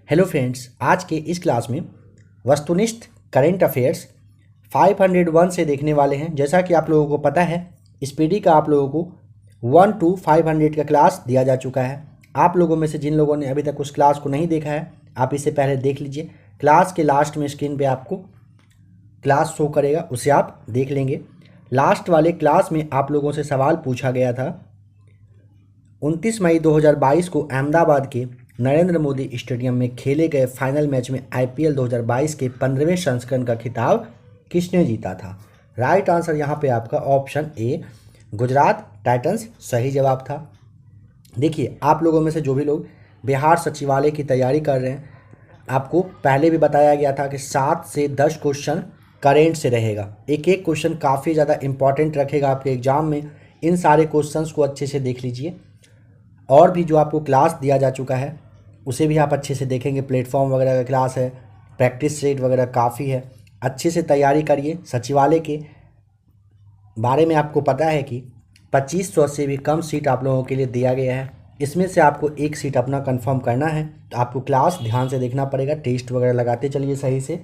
Hello friends, आज के इस क्लास में वस्तुनिष्ठ करंट अफेयर्स 501 से देखने वाले हैं। जैसा कि आप लोगों को पता है, स्पीडी का आप लोगों को 1 to 500 का क्लास दिया जा चुका है। आप लोगों में से जिन लोगों ने अभी तक उस क्लास को नहीं देखा है, आप इसे पहले देख लीजिए। क्लास के लास्ट में स्क्रीन पे आपको क्लास शो करेगा, उसे आप देख लेंगे। लास्ट वाले क्लास में आप लोगों से सवाल पूछा गया था 29 मई 2022 को अहमदाबाद के नरेंद्र मोदी स्टेडियम में खेले गए फाइनल मैच में आईपीएल 2022 के 15वें संस्करण का खिताब किसने जीता था। राइट आंसर यहाँ पे आपका ऑप्शन ए गुजरात टाइटंस सही जवाब था। देखिए, आप लोगों में से जो भी लोग बिहार सचिवालय की तैयारी कर रहे हैं, आपको पहले भी बताया गया था कि 7 से 10 क्वेश्चन करेंट से रहेगा। एक एक क्वेश्चन काफ़ी ज़्यादा इंपॉर्टेंट रखेगा आपके एग्जाम में। इन सारे क्वेश्चंस को अच्छे से देख लीजिए। और भी जो आपको क्लास दिया जा चुका है उसे भी आप अच्छे से देखेंगे। प्लेटफॉर्म वगैरह का क्लास है, प्रैक्टिस सेट वगैरह काफ़ी है। अच्छे से तैयारी करिए। सचिवालय के बारे में आपको पता है कि 2500 से भी कम सीट आप लोगों के लिए दिया गया है। इसमें से आपको एक सीट अपना कंफर्म करना है, तो आपको क्लास ध्यान से देखना पड़ेगा। टेस्ट वगैरह लगाते चलिए सही से।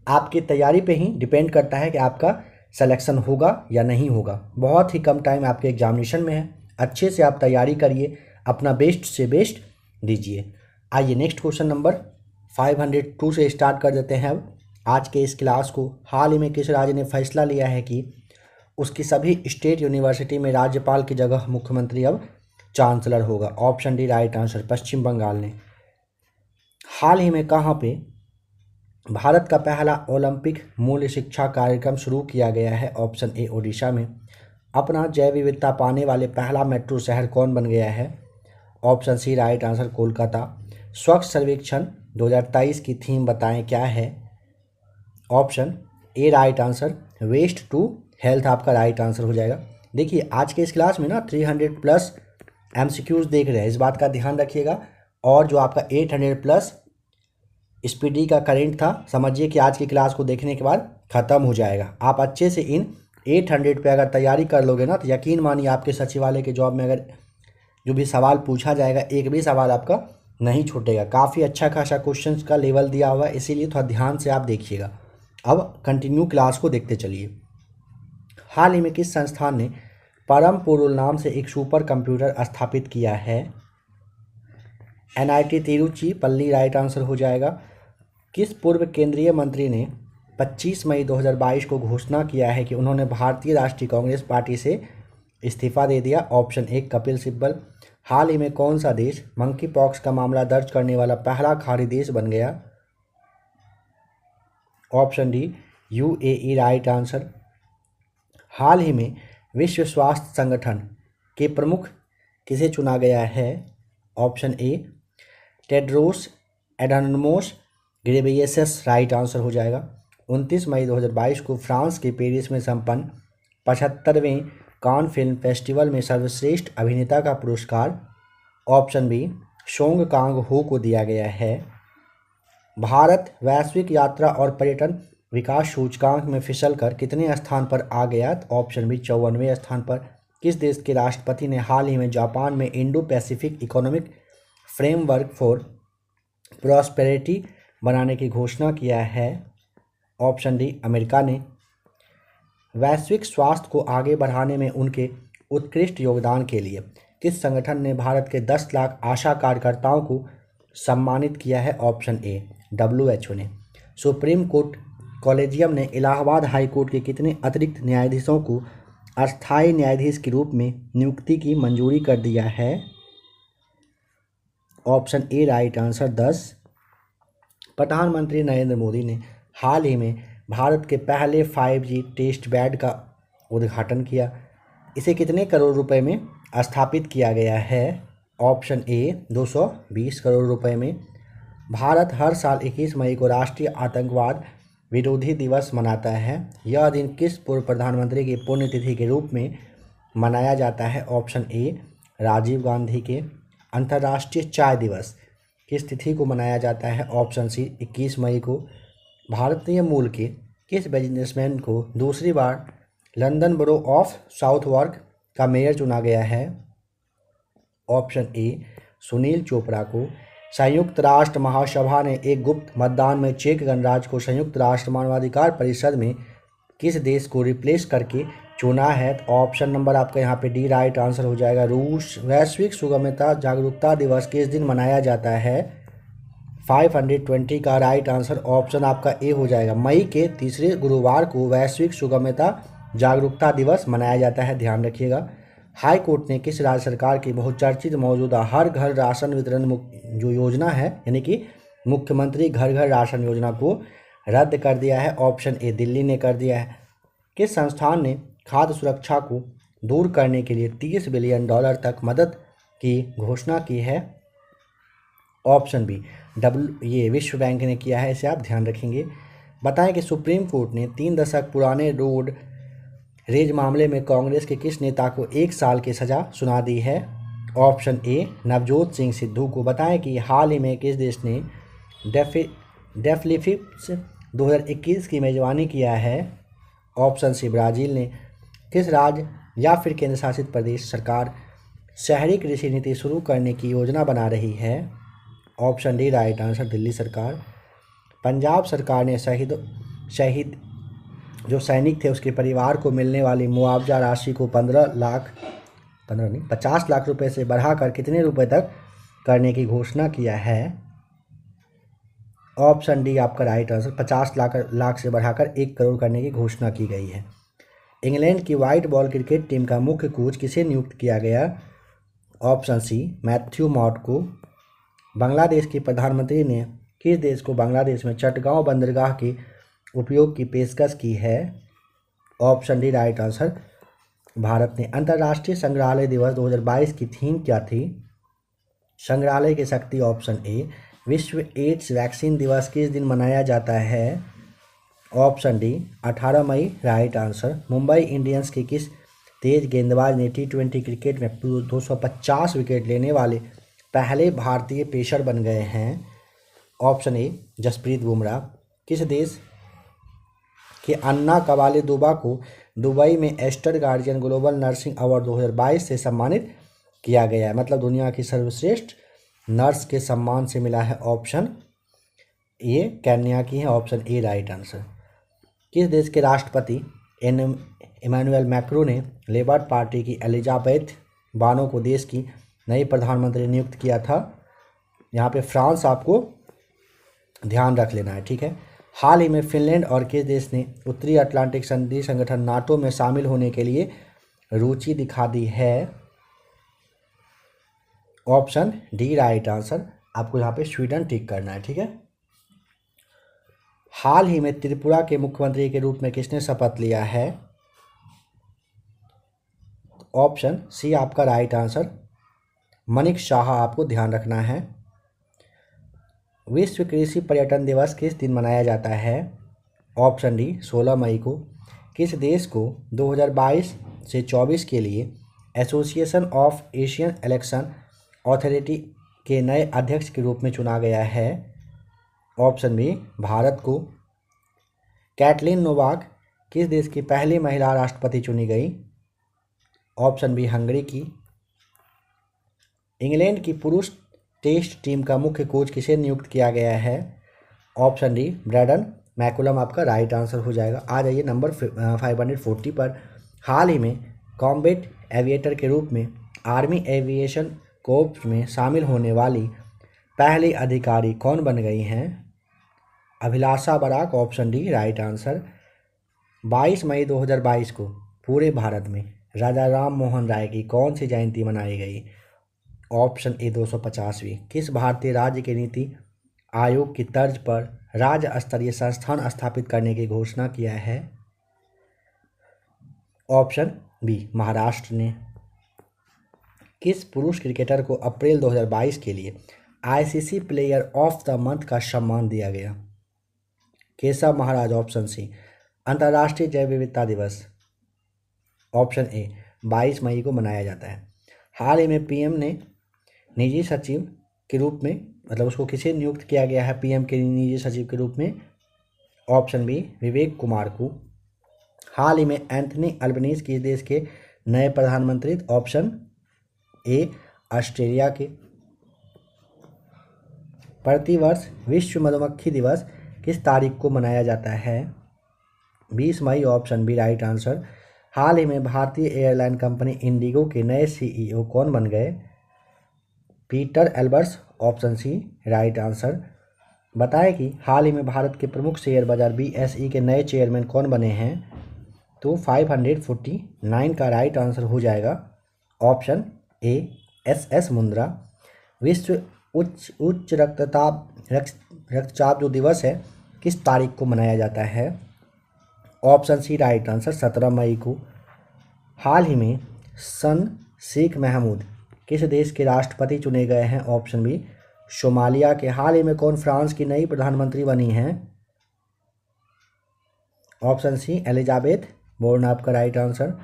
आपकी तैयारी पे ही डिपेंड करता है कि आपका सिलेक्शन होगा या नहीं होगा। बहुत ही कम टाइम आपके एग्जामिनेशन में है। अच्छे से आप तैयारी करिए, अपना बेस्ट से बेस्ट दीजिए। आइए नेक्स्ट क्वेश्चन नंबर 502 से स्टार्ट कर देते हैं। अब आज के इस क्लास को, हाल ही में किस राज्य ने फैसला लिया है कि उसकी सभी स्टेट यूनिवर्सिटी में राज्यपाल की जगह मुख्यमंत्री अब चांसलर होगा। ऑप्शन डी राइट आंसर पश्चिम बंगाल ने। हाल ही में कहाँ पे भारत का पहला ओलंपिक मूल्य शिक्षा कार्यक्रम शुरू किया गया है। ऑप्शन ए ओडिशा में। अपना जैव विविधता पाने वाले पहला मेट्रो शहर कौन बन गया है। Option C right answer Kolkata. Swachh Survekshan 2023 की थीम बताएं क्या है। Option A right answer waste to health आपका राइट आंसर हो जाएगा। देखिए, आज के इस क्लास में ना 300 प्लस एमसीक्यूज देख रहे हैं, इस बात का ध्यान रखिएगा। और जो आपका 800 प्लस स्पीडी का करेंट था, समझिए कि आज की क्लास को देखने के बाद ख़त्म हो जाएगा। आप अच्छे से इन 800 पे अगर तैयारी कर लोगे ना, तो यकीन मानिए आपके सचिवालय के जॉब में अगर जो भी सवाल पूछा जाएगा, एक भी सवाल आपका नहीं छूटेगा। काफ़ी अच्छा खासा क्वेश्चंस का लेवल दिया हुआ है, इसीलिए थोड़ा ध्यान से आप देखिएगा। अब कंटिन्यू क्लास को देखते चलिए। हाल ही में किस संस्थान ने परम पुरुल नाम से एक सुपर कंप्यूटर स्थापित किया है। एनआईटी तिरुचिपल्ली राइट आंसर हो जाएगा। किस पूर्व केंद्रीय मंत्री ने 25 मई 2022 को घोषणा किया है कि उन्होंने भारतीय राष्ट्रीय कांग्रेस पार्टी से इस्तीफा दे दिया। Option A Kapil Sibal. हाल ही में कौन सा देश मंकी पॉक्स का मामला दर्ज करने वाला पहला खाड़ी देश बन गया। Option D UAE right answer. हाल ही में विश्व स्वास्थ्य संगठन के प्रमुख किसे चुना गया है। Option A Tedros Adhanom Ghebreyesus right answer हो जाएगा। 29 मई 2022 को फ्रांस के पेरिस में संपन्न 75वें कान फिल्म फेस्टिवल में सर्वश्रेष्ठ अभिनेता का पुरस्कार ऑप्शन बी सोंग कांग हो को दिया गया है। भारत वैश्विक यात्रा और पर्यटन विकास सूचकांक में फिसलकर कितने स्थान पर आ गया। ऑप्शन बी 54वें स्थान पर। किस देश के राष्ट्रपति ने हाल ही में जापान में Indo Pacific economic framework for prosperity बनाने की घोषणा किया है। ऑप्शन डी अमेरिका ने। वैश्विक स्वास्थ्य को आगे बढ़ाने में उनके उत्कृष्ट योगदान के लिए किस संगठन ने भारत के 10 लाख आशा कार्यकर्ताओं को सम्मानित किया है। ऑप्शन ए WHO ने। सुप्रीम कोर्ट कॉलेजियम ने इलाहाबाद हाई कोर्ट के कितने अतिरिक्त न्यायाधीशों को अस्थायी न्यायाधीश के रूप में नियुक्ति की मंजूरी कर दिया है। Option A right answer 10। प्रधानमंत्री नरेंद्र मोदी ने हाल ही में भारत के पहले 5G टेस्ट बेड का उद्घाटन किया। इसे कितने करोड़ रुपए में स्थापित किया गया है। ऑप्शन ए 220 करोड़ रुपए में। भारत हर साल 21 मई को राष्ट्रीय आतंकवाद विरोधी दिवस मनाता है। यह दिन किस पूर्व प्रधानमंत्री की पुण्यतिथि के रूप में मनाया जाता है। ऑप्शन ए राजीव गांधी के। अंतर्राष्ट्रीय चाय दिवस किस तिथि को मनाया जाता है। ऑप्शन सी 21 मई को। भारतीय मूल के किस बिजनेसमैन को दूसरी बार लंदन बरो ऑफ साउथवार्क का मेयर चुना गया है। ऑप्शन ए सुनील चोपड़ा को। संयुक्त राष्ट्र महासभा ने एक गुप्त मतदान में चेक गणराज्य को संयुक्त राष्ट्र मानवाधिकार परिषद में किस देश को रिप्लेस करके चुना है? तो ऑप्शन नंबर आपका यहाँ पे डी राइट आंसर हो जाएगा, रूस। वैश्विक सुगमता जागरूकता दिवस किस दिन मनाया जाता है? 520 का राइट आंसर ऑप्शन आपका ए हो जाएगा। मई के तीसरे गुरुवार को वैश्विक सुगमता जागरूकता दिवस मनाया जाता है, ध्यान रखिएगा। हाई कोर्ट ने किस राज्य सरकार की बहुचर्चित मौजूदा हर घर राशन वितरण जो योजना है, यानी कि मुख्यमंत्री घर घर राशन योजना को रद्द कर दिया है? ऑप्शन ए दिल्ली ने कर दिया है। किस संस्थान ने खाद्य सुरक्षा को दूर करने के लिए $30 बिलियन तक मदद की घोषणा की है? ऑप्शन बी ये विश्व बैंक ने किया है, इसे आप ध्यान रखेंगे। बताएं कि सुप्रीम कोर्ट ने 3 दशक पुराने रोड रेज मामले में कांग्रेस के किस नेता को 1 साल की सजा सुना दी है? ऑप्शन ए नवजोत सिंह सिद्धू को। बताएं कि हाल ही में किस देश ने डेफलिपिक्स 2021 की मेजबानी किया है? ऑप्शन सी ब्राज़ील ने। किस राज्य या फिर केंद्र शासित प्रदेश सरकार शहरी कृषि नीति शुरू करने की योजना बना रही है? Option D right answer, Delhi सरकार। पंजाब सरकार ने शहीद जो सैनिक थे उसके परिवार को मिलने वाली मुआवजा राशि को 50 लाख रुपए से बढ़ाकर कितने रुपए तक करने की घोषणा किया है? ऑप्शन डी आपका राइट आंसर, 50 लाख से बढ़ाकर 1 करोड़ करने की घोषणा की गई है। इंग्लैंड की व्हाइट बॉल क्रिकेट टीम का मुख्य कोच किसे नियुक्त किया गया? ऑप्शन सी मैथ्यू मॉट को। बांग्लादेश के प्रधानमंत्री ने किस देश को बांग्लादेश में चटगांव बंदरगाह के उपयोग की पेशकश की है? Option D right answer, Bharat ने। अंतर्राष्ट्रीय संग्रहालय दिवस 2022 की थीम क्या थी? संग्रहालय की शक्ति। Option A. विश्व एड्स वैक्सीन दिवस किस दिन मनाया जाता है? ऑप्शन डी 18 मई राइट आंसर। मुंबई इंडियंस के किस तेज गेंदबाज ने T20 क्रिकेट में 250 विकेट लेने वाले पहले भारतीय पेसर बन गए हैं? Option A Jasprit Bumrah. किस देश के अन्ना कबाले दुबा को दुबई में Aster Guardian Global Nursing Award 2022 से सम्मानित किया गया है? मतलब दुनिया की सर्वश्रेष्ठ नर्स के सम्मान से मिला है। ऑप्शन ये केन्या की है, ऑप्शन ए राइट आंसर। किस देश के राष्ट्रपति इमैनुअल मैक्रों ने लेबर पार्टी की एलिजाबेथ बानो को देश की नई प्रधानमंत्री नियुक्त किया था? यहाँ पे फ्रांस आपको ध्यान रख लेना है, ठीक है। हाल ही में फिनलैंड और किस देश ने उत्तरी अटलांटिक संधि संगठन नाटो में शामिल होने के लिए रुचि दिखा दी है? ऑप्शन डी राइट आंसर, आपको यहाँ पे स्वीडन टिक करना है, ठीक है। हाल ही में त्रिपुरा के मुख्यमंत्री के रूप में किसने शपथ लिया है? ऑप्शन सी आपका राइट आंसर, मनिक शाह आपको ध्यान रखना है। विश्व कृषि पर्यटन दिवस किस दिन मनाया जाता है? ऑप्शन डी 16 मई को। किस देश को 2022 से 24 के लिए association of Asian election authority के नए अध्यक्ष के रूप में चुना गया है? ऑप्शन बी भारत को। कैटलिन नोवाक किस देश की पहली महिला राष्ट्रपति चुनी गई? ऑप्शन बी हंगरी की। इंग्लैंड की पुरुष टेस्ट टीम का मुख्य कोच किसे नियुक्त किया गया है? ऑप्शन डी ब्रैडन मैकुलम आपका राइट आंसर हो जाएगा। आ जाइए नंबर 540 पर। हाल ही में कॉम्बैट एविएटर के रूप में आर्मी एविएशन कोर्प्स में शामिल होने वाली पहली अधिकारी कौन बन गई हैं? Abhilasha Barak, option D right answer. 22 मई 2022 को पूरे भारत में राजा राम मोहन राय की कौन सी जयंती मनाई गई? ऑप्शन ए 250वीं। किस भारतीय राज्य के नीति आयोग की तर्ज पर राज्य स्तरीय संस्थान स्थापित करने की घोषणा किया है? ऑप्शन बी महाराष्ट्र ने। किस पुरुष क्रिकेटर को अप्रैल 2022 के लिए ICC player of the month का सम्मान दिया गया? Keshav Maharaj, option C. अंतर्राष्ट्रीय जैव विविधता दिवस ऑप्शन ए 22 मई को मनाया जाता है। हाल ही में पीएम ने निजी सचिव के रूप में, मतलब उसको किसे नियुक्त किया गया है पीएम के निजी सचिव के रूप में? ऑप्शन बी विवेक कुमार को। हाल ही में एंथनी अल्बनीज किस देश के नए प्रधानमंत्री? ऑप्शन ए ऑस्ट्रेलिया के। प्रतिवर्ष विश्व मधुमक्खी दिवस किस तारीख को मनाया जाता है? 20 मई, ऑप्शन बी राइट आंसर। हाल ही में भारतीय एयरलाइन कंपनी इंडिगो के नए सीईओ कौन बन गए? Peter Elbers, option C right answer. बताएं कि हाल ही में भारत के प्रमुख शेयर बाजार बीएसई के नए चेयरमैन कौन बने हैं? तो 549 का राइट आंसर हो जाएगा ऑप्शन ए एस मुंद्रा। विश्व उच्च रक्तचाप जो दिवस है किस तारीख को मनाया जाता है? ऑप्शन सी राइट आंसर 17 मई को। हाल ही में सन शेख महमूद किस देश के राष्ट्रपति चुने गए हैं? ऑप्शन बी सोमालिया के। हाल ही में कौन फ्रांस की नई प्रधानमंत्री बनी हैं? ऑप्शन सी एलिजाबेथ बोर्न आपका राइट आंसर।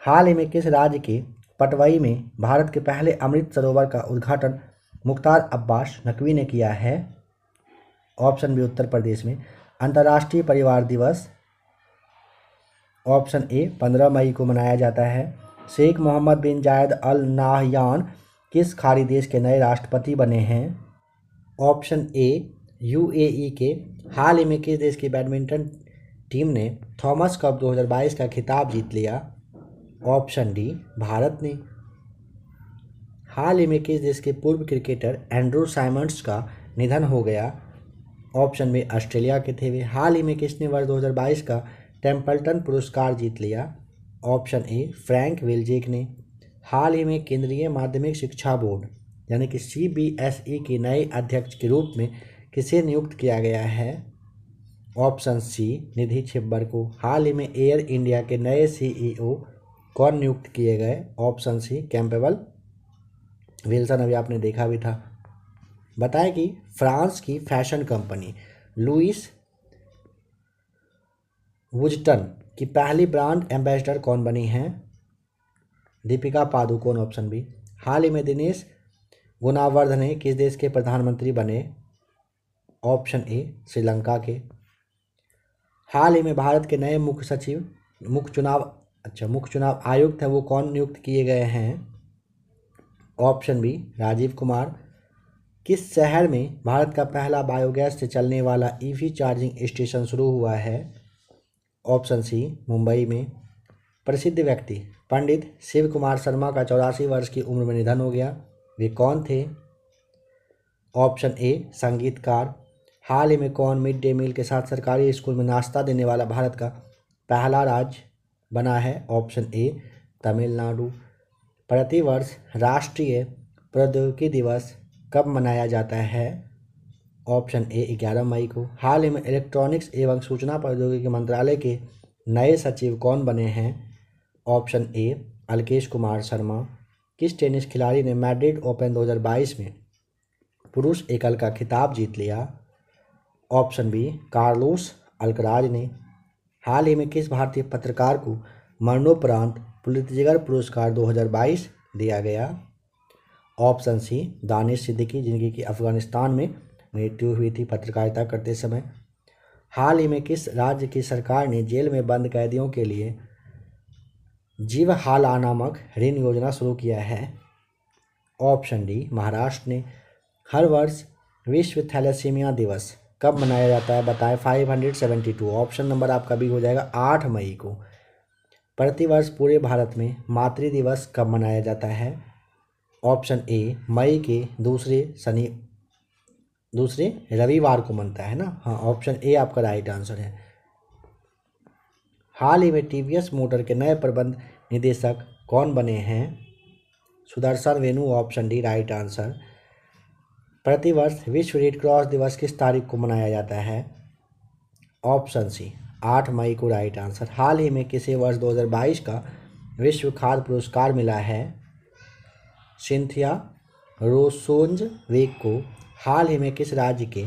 हाल ही में किस राज्य के पटवई में भारत के पहले अमृत सरोवर का उद्घाटन मुख्तार अब्बास नकवी ने किया है? ऑप्शन बी उत्तर प्रदेश में। अंतर्राष्ट्रीय परिवार दिवस ऑप्शन ए 15 मई को मनाया जाता है। शेख मोहम्मद बिन जायद अल नाहयान किस खाड़ी देश के नए राष्ट्रपति बने हैं? ऑप्शन ए यूएई के। हाल ही में किस देश की बैडमिंटन टीम ने थॉमस कप 2022 का खिताब जीत लिया? ऑप्शन डी भारत ने। हाल ही में किस देश के पूर्व क्रिकेटर एंड्रू साइमंड्स का निधन हो गया? ऑप्शन में ऑस्ट्रेलिया के थे वे। हाल ही में किसने वर्ष 2022 का टेम्पल्टन पुरस्कार जीत लिया? ऑप्शन ए फ्रैंक विल्जेक ने। हाल ही में केंद्रीय माध्यमिक शिक्षा बोर्ड यानी कि सीबीएसई के नए अध्यक्ष के रूप में किसे नियुक्त किया गया है? ऑप्शन सी निधि छिब्बर को। हाल ही में एयर इंडिया के नए सीईओ कौन नियुक्त किए गए? ऑप्शन सी कैंपेबल विल्सन, अभी आपने देखा भी था। बताएं कि फ्रांस की फैशन कंपनी लुइस वुइटन की पहली ब्रांड एम्बेसडर कौन बनी हैं? Deepika Padukone, option B. हाल ही में दिनेश गुणावर्धने किस देश के प्रधानमंत्री बने? ऑप्शन ए श्रीलंका के। हाल ही में भारत के नए मुख्य चुनाव आयुक्त हैं वो कौन नियुक्त किए गए हैं? Option B Rajiv Kumar. किस शहर में भारत का पहला बायोगैस से चलने वाला ईवी चार्जिंग स्टेशन शुरू हुआ है? ऑप्शन सी मुंबई में। प्रसिद्ध व्यक्ति पंडित शिव कुमार शर्मा का 84 वर्ष की उम्र में निधन हो गया, वे कौन थे? ऑप्शन ए संगीतकार। हाल ही में कौन मिड डे मील के साथ सरकारी स्कूल में नाश्ता देने वाला भारत का पहला राज्य बना है? ऑप्शन ए तमिलनाडु। प्रतिवर्ष राष्ट्रीय प्रौद्योगिकी दिवस कब मनाया जाता है? ऑप्शन ए 11 मई को। हाल ही में इलेक्ट्रॉनिक्स एवं सूचना प्रौद्योगिकी मंत्रालय के नए सचिव कौन बने हैं? ऑप्शन ए अलकेश कुमार शर्मा। किस टेनिस खिलाड़ी ने मैड्रिड ओपन 2022 में पुरुष एकल का खिताब जीत लिया? ऑप्शन बी कार्लोस अल्कराज ने। हाल ही में किस भारतीय पत्रकार को मरणोपरांत पुलित्जर पुरस्कार 2022 दिया गया? ऑप्शन सी दानिश सिद्दीकी, जिनकी कि अफगानिस्तान में मृत्यु हुई थी पत्रकारिता करते समय। हाल ही में किस राज्य की सरकार ने जेल में बंद कैदियों के लिए जीवहाला नामक ऋण योजना शुरू किया है? ऑप्शन डी महाराष्ट्र ने। हर वर्ष विश्व थैलेसीमिया दिवस कब मनाया जाता है? बताएं। 572। ऑप्शन नंबर आपका भी हो जाएगा 8 मई को। प्रतिवर्ष पूरे भारत में मातृ दिवस कब मनाया जाता है? ऑप्शन ए मई के दूसरे रविवार को मनता है ना। हाँ, ऑप्शन ए आपका राइट आंसर है। हाल ही में टीवीएस मोटर के नए प्रबंध निदेशक कौन बने हैं? Sudarshan Venu, option D right answer. प्रतिवर्ष विश्व रेड क्रॉस दिवस किस तारीख को मनाया जाता है? ऑप्शन सी 8 मई को राइट आंसर। हाल ही में किसे वर्ष 2022 का विश्व खाद्य पुरस्कार मिला है? सिंथिया रोसोंजवेग को। हाल ही में किस राज्य के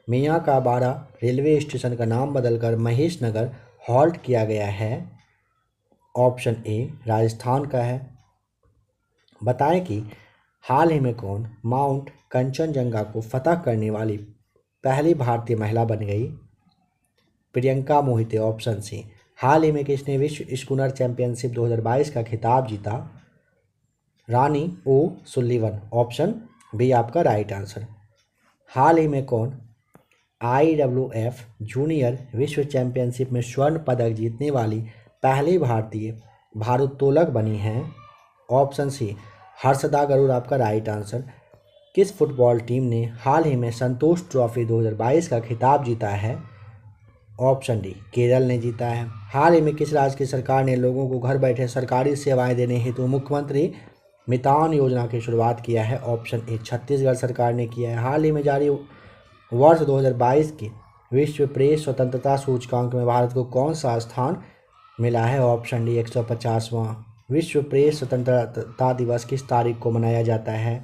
मियाँ का बाड़ा रेलवे स्टेशन का नाम बदलकर महेश नगर हॉल्ट किया गया है? ऑप्शन ए राजस्थान का है। बताएं कि हाल ही में कौन माउंट कंचनजंगा को फतह करने वाली पहली भारतीय महिला बन गई? Priyanka Mohite, option C. हाल ही में किसने विश्व स्कूनर चैंपियनशिप 2022 का खिताब जीता? Ronnie O'Sullivan, option B आपका राइट आंसर। हाल ही में कौन IWF जूनियर विश्व चैंपियनशिप में स्वर्ण पदक जीतने वाली पहली भारतीय भारोत्तोलक बनी हैं? ऑप्शन सी हर्षदा गरुड़ आपका राइट आंसर। किस फुटबॉल टीम ने हाल ही में संतोष ट्रॉफी 2022 का खिताब जीता है? ऑप्शन डी केरल ने जीता है। हाल ही में किस राज्य की सरकार ने लोगों को घर बैठे सरकारी सेवाएं देने हेतु मुख्यमंत्री मितान योजना की शुरुआत किया है? ऑप्शन ए छत्तीसगढ़ सरकार ने किया है। हाल ही में जारी वर्ष 2022 के विश्व प्रेस स्वतंत्रता सूचकांक में भारत को कौन सा स्थान मिला है? ऑप्शन डी 150वां। विश्व प्रेस स्वतंत्रता दिवस किस तारीख को मनाया जाता है?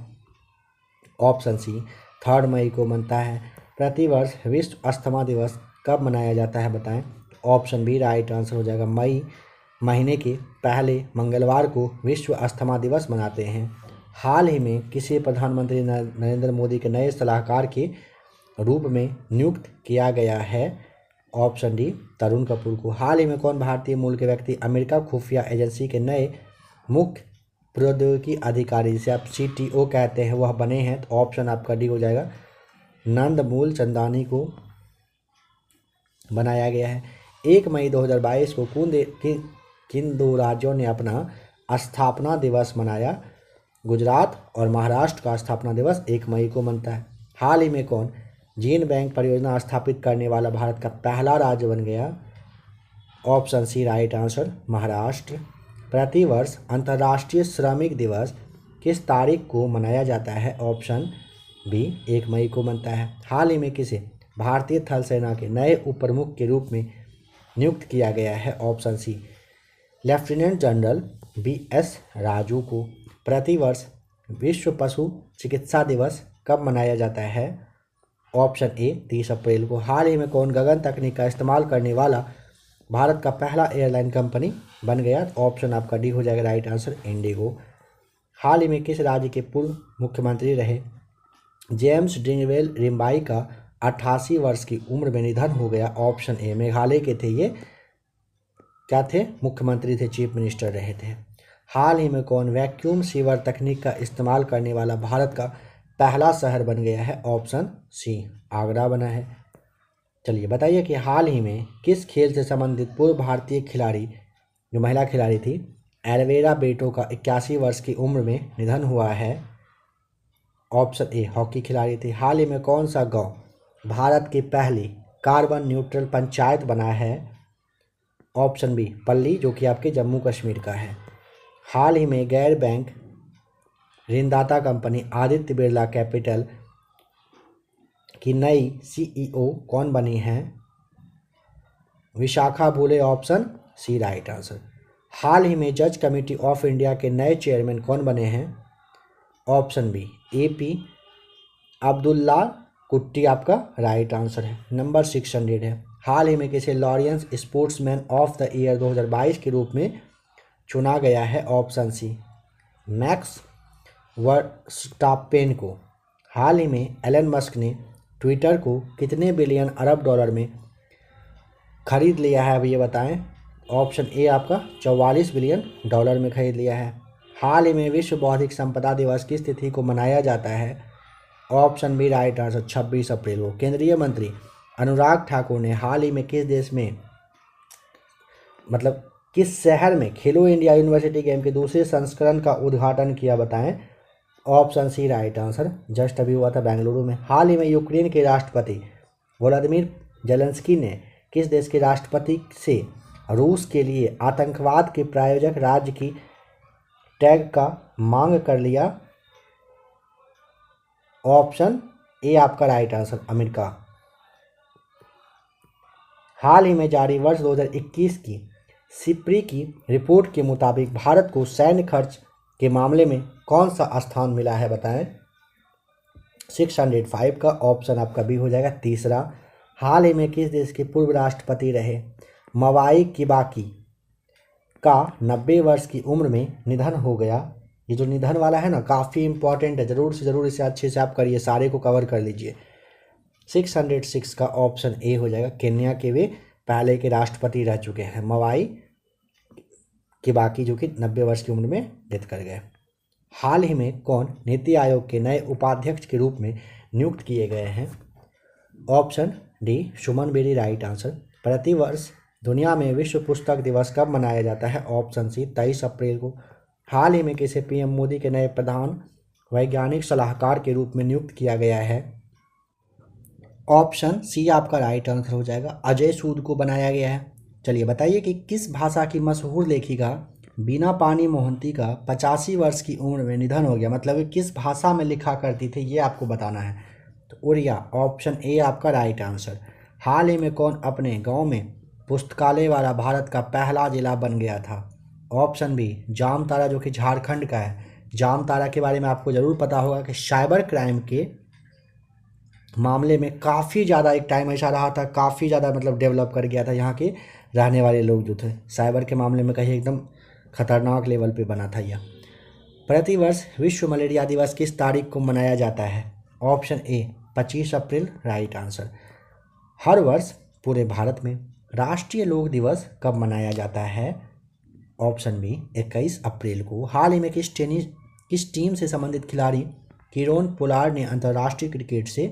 ऑप्शन सी 3 मई को मनता है। प्रतिवर्ष विश्व अस्थमा दिवस कब मनाया जाता है बताएं? ऑप्शन बी राइट आंसर हो जाएगा। मई महीने के पहले मंगलवार को विश्व अस्थमा दिवस मनाते हैं। हाल ही में किसी प्रधानमंत्री नरेंद्र मोदी के नए सलाहकार के रूप में नियुक्त किया गया है? ऑप्शन डी तरुण कपूर को। हाल ही में कौन भारतीय मूल के व्यक्ति अमेरिका खुफिया एजेंसी के नए मुख्य प्रौद्योगिकी अधिकारी जिसे आप CTO कहते हैं वह बने हैं? तो ऑप्शन आपका डी हो जाएगा। नंदमूल चंदानी को बनाया गया है। 1 मई 2022 को किन दो राज्यों ने अपना स्थापना दिवस मनाया? गुजरात और महाराष्ट्र का स्थापना दिवस 1 मई को मनता है। हाल ही में कौन जीन बैंक परियोजना स्थापित करने वाला भारत का पहला राज्य बन गया? Option C right answer Maharashtra. प्रतिवर्ष अंतर्राष्ट्रीय श्रमिक दिवस किस तारीख को मनाया जाता है? ऑप्शन बी 1 मई को मनता है। हाल ही में किसे भारतीय थल सेना के नए उप प्रमुख के रूप में नियुक्त किया गया है? Option C lieutenant general BS Raju को। प्रतिवर्ष विश्व पशु चिकित्सा दिवस कब मनाया जाता है? ऑप्शन ए 30 अप्रैल को। हाल ही में कौन गगन तकनीक का इस्तेमाल करने वाला भारत का पहला एयरलाइन कंपनी बन गया? ऑप्शन आपका डी हो जाएगा राइट आंसर इंडिगो। हाल ही में किस राज्य के पूर्व मुख्यमंत्री रहे जेम्स डिंगवेल रिम्बाई का 88 वर्ष की उम्र में निधन हो गया? ऑप्शन ए मेघालय के थे ये, क्या थे? मुख्यमंत्री थे, चीफ मिनिस्टर रहे थे। हाल ही में कौन वैक्यूम सीवर तकनीक का इस्तेमाल करने वाला भारत का पहला शहर बन गया है? ऑप्शन सी आगरा बना है। चलिए बताइए कि हाल ही में किस खेल से संबंधित पूर्व भारतीय खिलाड़ी जो महिला खिलाड़ी थी एलवेरा बेटो का 81 वर्ष की उम्र में निधन हुआ है? ऑप्शन ए हॉकी खिलाड़ी थी। हाल ही में कौन सा गांव भारत की पहली कार्बन न्यूट्रल पंचायत बना है? ऑप्शन बी पल्ली जो कि आपके जम्मू कश्मीर का है। हाल ही में गैर बैंक ऋणदाता कंपनी आदित्य बिरला कैपिटल की नई CEO कौन बनी है? Vishakha Bhule. Option C right answer. हाल ही में जज कमेटी ऑफ इंडिया के नए चेयरमैन कौन बने हैं? ऑप्शन बी AP अब्दुल्ला कुट्टी आपका राइट आंसर है। नंबर 600 है। हाल ही में किसे Laureus sportsman of the year 2022 के रूप में चुना गया है? ऑप्शन सी मैक्स वर्स्टापेन को। हाल ही में एलन मस्क ने ट्विटर को कितने बिलियन अरब डॉलर में खरीद लिया है? अब ये बताएं। ऑप्शन ए आपका 44 बिलियन डॉलर में खरीद लिया है। हाल ही में विश्व बौद्धिक संपदा दिवस किस तिथि को मनाया जाता है? ऑप्शन बी राइट आंसर 26 अप्रैल को। केंद्रीय मंत्री अनुराग ठाकुर ने हाल ही में किस देश में मतलब किस शहर में खेलो इंडिया यूनिवर्सिटी गेम के दूसरे संस्करण का उद्घाटन किया बताएं? Option C right answer just अभी हुआ था बेंगलुरु में। हाल ही में यूक्रेन के राष्ट्रपति व्लादिमीर जेलेंस्की ने किस देश के राष्ट्रपति से रूस के लिए आतंकवाद के प्रायोजक राज्य की टैग का मांग कर लिया? ऑप्शन ए आपका राइट आंसर अमेरिका। हाल ही में जारी वर्ष 2021 की सिप्री की रिपोर्ट के मुताबिक भारत को सैन्य खर्च के मामले में कौन सा स्थान मिला है बताएं? 605 का। ऑप्शन आपका बी हो जाएगा तीसरा। हाल ही में किस देश के पूर्व राष्ट्रपति रहे मवाई किबाकी का 90 वर्ष की उम्र में निधन हो गया? ये जो निधन वाला है ना काफ़ी इंपॉर्टेंट है, ज़रूर से ज़रूर इसे अच्छे से आप करिए, सारे को कवर कर लीजिए। 606 का ऑप्शन ए हो जाएगा। केन्या के वे पहले के राष्ट्रपति रह चुके हैं मवाई किबाकी जो कि 90 वर्ष की उम्र में डेथ कर गए। हाल ही में कौन नीति आयोग के नए उपाध्यक्ष के रूप में नियुक्त किए गए हैं? ऑप्शन डी सुमन बेरी राइट आंसर। प्रतिवर्ष दुनिया में विश्व पुस्तक दिवस कब मनाया जाता है? ऑप्शन सी 23 अप्रैल को। हाल ही में किसे पीएम मोदी के नए प्रधान वैज्ञानिक सलाहकार के रूप में नियुक्त किया गया है? ऑप्शन सी आपका राइट आंसर हो जाएगा, अजय सूद को बनाया गया है। चलिए बताइए कि किस भाषा की मशहूर लेखिका बीना पानी मोहंती का 85 वर्ष की उम्र में निधन हो गया? मतलब किस भाषा में लिखा करती थी, ये आपको बताना है। तो उड़िया, ऑप्शन ए आपका राइट आंसर। हाल ही में कौन अपने गांव में पुस्तकालय वाला भारत का पहला जिला बन गया था? ऑप्शन बी जामताड़ा, जो कि झारखंड का है। जामताड़ा के बारे में आपको ज़रूर पता होगा कि साइबर क्राइम के मामले में काफ़ी ज़्यादा एक टाइम ऐसा रहा था, काफ़ी ज़्यादा मतलब डेवलप कर गया था। यहाँ के रहने वाले लोग जो थे साइबर के मामले में कहीं एकदम खतरनाक लेवल पे बना था यह। प्रतिवर्ष विश्व मलेरिया दिवस किस तारीख को मनाया जाता है? ऑप्शन ए 25 अप्रैल राइट आंसर। हर वर्ष पूरे भारत में राष्ट्रीय लोक दिवस कब मनाया जाता है? ऑप्शन बी 21 अप्रैल को। हाल ही में किस टीम से संबंधित खिलाड़ी किरोन पोलार्ड ने अंतर्राष्ट्रीय क्रिकेट से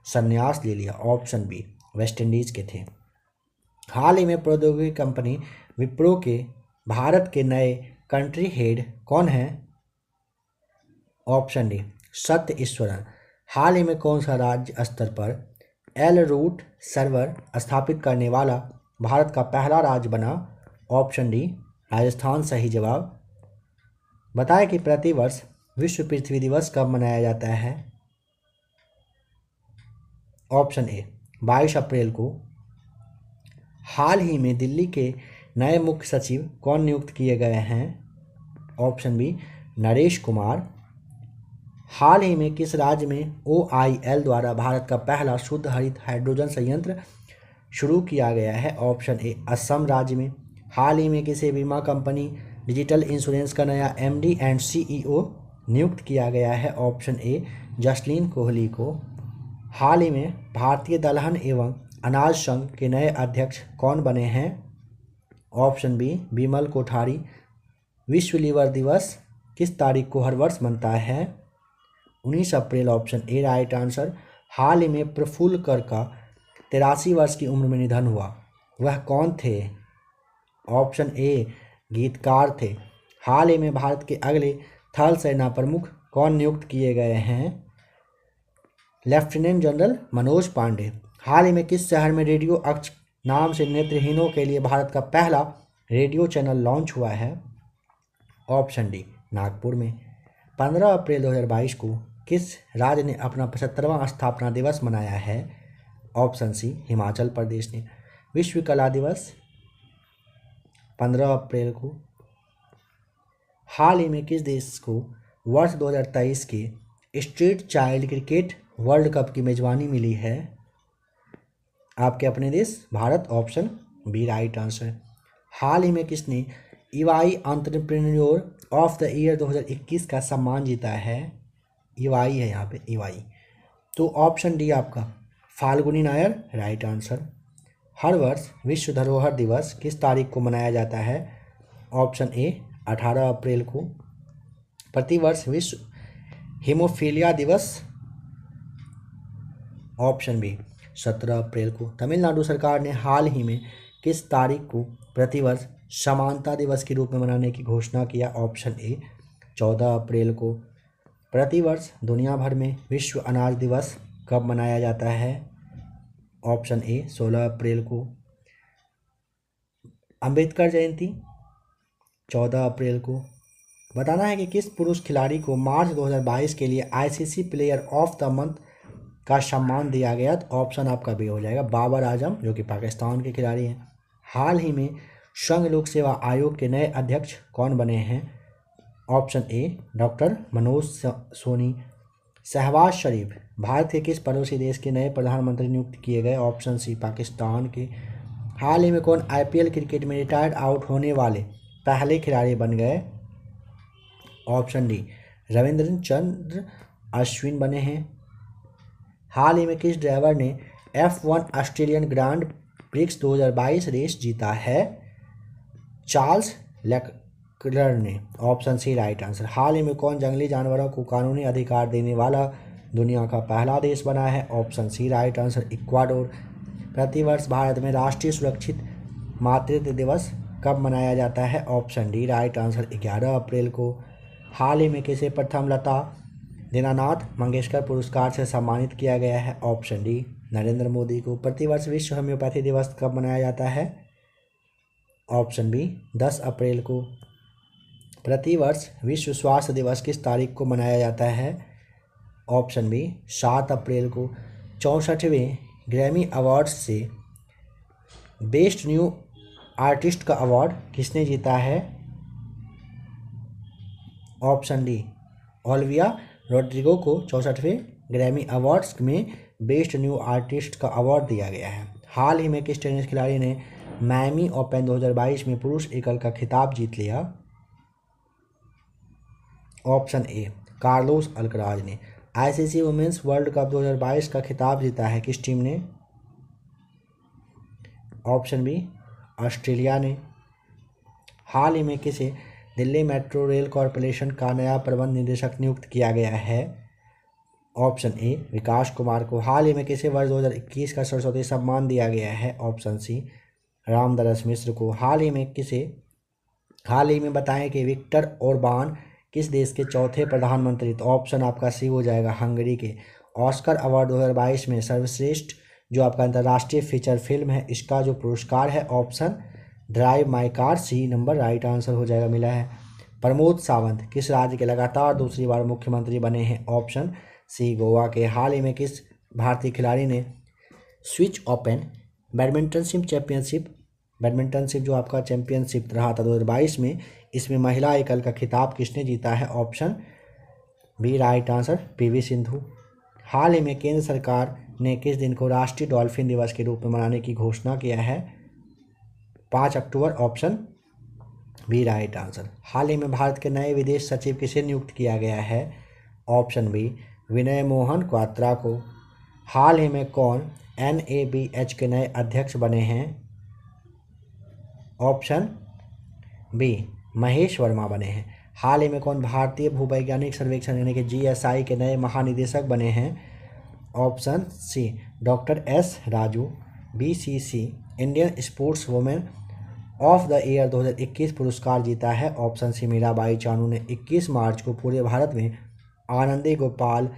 संन्यास ले लिया? ऑप्शन बी वेस्ट इंडीज के थे। हाल ही में प्रौद्योगिकी कंपनी विप्रो के भारत के नए कंट्री हेड कौन हैं? ऑप्शन डी सत्य ईश्वरन। हाल ही में कौन सा राज्य स्तर पर एल रूट सर्वर स्थापित करने वाला भारत का पहला राज्य बना? ऑप्शन डी राजस्थान सही जवाब। बताएं कि प्रतिवर्ष विश्व पृथ्वी दिवस कब मनाया जाता है? ऑप्शन ए 22 अप्रैल को। हाल ही में दिल्ली के नए मुख्य सचिव कौन नियुक्त किए गए हैं? Option B Naresh Kumar. हाल ही में किस राज्य में OIL द्वारा भारत का पहला शुद्ध हरित हाइड्रोजन संयंत्र शुरू किया गया है? ऑप्शन ए असम राज्य में। हाल ही में किसे बीमा कंपनी डिजिटल इंश्योरेंस का नया MD एंड CEO नियुक्त किया गया है? ऑप्शन ए जसलीन कोहली को। हाल ही में भारतीय दलहन एवं अनाज संघ के नए अध्यक्ष कौन बने हैं? Option B Bimal Kothari. विश्व लीवर दिवस किस तारीख को हर वर्ष मनता है? 19 अप्रैल, ऑप्शन ए राइट आंसर। हाल ही में प्रफुल्ल कर का 83 वर्ष की उम्र में निधन हुआ, वह कौन थे? ऑप्शन ए गीतकार थे। हाल ही में भारत के अगले थल सेना प्रमुख कौन नियुक्त किए गए हैं? Lieutenant general Manoj Pande. हाल ही में किस शहर में रेडियो अक्ष नाम से नेत्रहीनों के लिए भारत का पहला रेडियो चैनल लॉन्च हुआ है? ऑप्शन डी नागपुर में। 15 अप्रैल 2022 को किस राज्य ने अपना 75वां स्थापना दिवस मनाया है? ऑप्शन सी हिमाचल प्रदेश ने। विश्व कला दिवस 15 अप्रैल को। हाल ही में किस देश को वर्ष 2023 के street child cricket world cup की मेजबानी मिली है? आपके अपने देश Bharat, option B right answer. हाल ही में किसने EY entrepreneur of the year 2021 का सम्मान जीता है? EY है यहाँ पे EY, तो ऑप्शन डी आपका फाल्गुनी नायर राइट आंसर। हर वर्ष विश्व धरोहर दिवस किस तारीख को मनाया जाता है? ऑप्शन ए 18 अप्रैल को। प्रतिवर्ष विश्व हीमोफीलिया दिवस? ऑप्शन बी 17 अप्रैल को। तमिलनाडु सरकार ने हाल ही में किस तारीख को प्रतिवर्ष समानता दिवस के रूप में मनाने की घोषणा किया? ऑप्शन ए 14 अप्रैल को। प्रतिवर्ष दुनिया भर में विश्व अनाज दिवस कब मनाया जाता है? ऑप्शन ए 16 अप्रैल को। अंबेडकर जयंती 14 अप्रैल को। बताना है कि किस पुरुष खिलाड़ी को मार्च 2022 के लिए ICC player of the month का सम्मान दिया गया? तो ऑप्शन आपका बी हो जाएगा बाबर आजम, जो कि पाकिस्तान के खिलाड़ी हैं। हाल ही में संघ लोक सेवा आयोग के नए अध्यक्ष कौन बने हैं? Option A doctor Manoj Soni. Shehbaz Sharif Bharat के किस पड़ोसी देश के नए प्रधानमंत्री नियुक्त किए गए? ऑप्शन सी पाकिस्तान के। हाल ही में कौन IPL क्रिकेट में रिटायर्ड आउट होने वाले पहले खिलाड़ी बन गए? ऑप्शन डी रविंद्र चंद्र अश्विन बने हैं। हाल ही में किस ड्राइवर ने F1 Australian grand prix 2022 race जीता है? चार्ल्स लेक्लर ने। Option C right answer. हाल ही में कौन जंगली जानवरों को कानूनी अधिकार देने वाला दुनिया का पहला देश बना है? Option C right answer Ecuador. प्रतिवर्ष भारत में राष्ट्रीय सुरक्षित मातृत्व दिवस कब मनाया जाता है? ऑप्शन डी राइट आंसर 11 अप्रैल को। हाल ही में किसे प्रथम लता दीनानाथ मंगेशकर पुरस्कार से सम्मानित किया गया है? ऑप्शन डी नरेंद्र मोदी को। प्रतिवर्ष विश्व होम्योपैथी दिवस कब मनाया जाता है? ऑप्शन बी 10 अप्रैल को। प्रतिवर्ष विश्व स्वास्थ्य दिवस किस तारीख को मनाया जाता है? ऑप्शन बी 7 अप्रैल को। 64वें ग्रैमी अवार्ड्स से बेस्ट न्यू आर्टिस्ट का अवार्ड किसने जीता है? ऑप्शन डी ओलिविया रोड्रिगो को 64वें ग्रैमी अवार्ड्स में बेस्ट न्यू आर्टिस्ट का अवार्ड दिया गया है। हाल ही में किस टेनिस खिलाड़ी ने मायामी ओपन 2022 में पुरुष एकल का खिताब जीत लिया? ऑप्शन ए कार्लोस अल्कराज ने। आईसीसी वुमेन्स वर्ल्ड कप 2022 का खिताब जीता है किस टीम ने? ऑप्शन बी ऑस्ट्रेलिया ने। हाल ही में किसे दिल्ली मेट्रो रेल कॉरपोरेशन का नया प्रबंध निदेशक नियुक्त किया गया है? ऑप्शन ए विकास कुमार को। हाल ही में किसे वर्ष 2021 का सरस्वती सम्मान दिया गया है? ऑप्शन सी रामदरस मिश्र को। हाल ही में बताएं कि विक्टर ओरबान किस देश के चौथे प्रधानमंत्री? तो ऑप्शन आपका सी हो जाएगा हंगरी के। ऑस्कर अवार्ड 2022 में सर्वश्रेष्ठ जो आपका अंतर्राष्ट्रीय फीचर फिल्म है इसका जो पुरस्कार है option drive my car, C number right answer हो जाएगा मिला है। प्रमोद सावंत किस राज्य के लगातार दूसरी बार मुख्यमंत्री बने हैं? ऑप्शन सी गोवा के। हाल ही में किस भारतीय खिलाड़ी ने स्विच ओपन बैडमिंटनशिप जो आपका चैंपियनशिप रहा था 2022 में, इसमें महिला एकल का खिताब किसने जीता है? Option B right answer PV Sindhu. हाल ही में केंद्र सरकार ने किस दिन को राष्ट्रीय डॉल्फिन दिवस के रूप में मनाने की घोषणा किया है? 5 अक्टूबर। Option B right answer. हाल ही में भारत के नए विदेश सचिव किसे नियुक्त किया गया है? ऑप्शन बी विनय मोहन क्वात्रा को। हाल ही में कौन NABH के नए अध्यक्ष बने हैं? ऑप्शन बी महेश वर्मा बने हैं। हाल ही में कौन भारतीय भूवैज्ञानिक सर्वेक्षण यानी कि GSI के नए महानिदेशक बने हैं? Option C doctor S Raju. BCC Indian sports women of the year 2021 पुरस्कार जीता है? ऑप्शन सी मीराबाई चानू ने। 21 मार्च को पूरे भारत में आनंदी गोपाल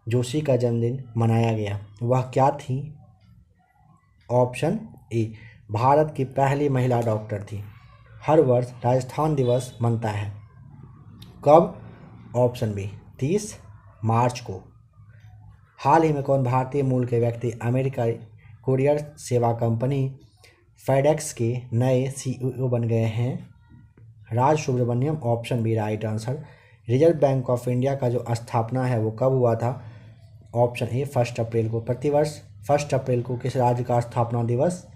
जोशी का जन्मदिन मनाया गया, वह क्या थी? ऑप्शन ए भारत की पहली महिला डॉक्टर थी। हर वर्ष राजस्थान दिवस मनता है कब? ऑप्शन बी 30 मार्च को। हाल ही में कौन भारतीय मूल के व्यक्ति अमेरिकी कुरियर सेवा कंपनी फेडेक्स के नए CEO बन गए हैं? Raj Subramaniam. Option B right answer. Reserve bank of India का जो स्थापना है वो कब हुआ था? ऑप्शन ए 1 अप्रैल को। प्रतिवर्ष 1 अप्रैल को किस राज्य का स्थापना दिवस?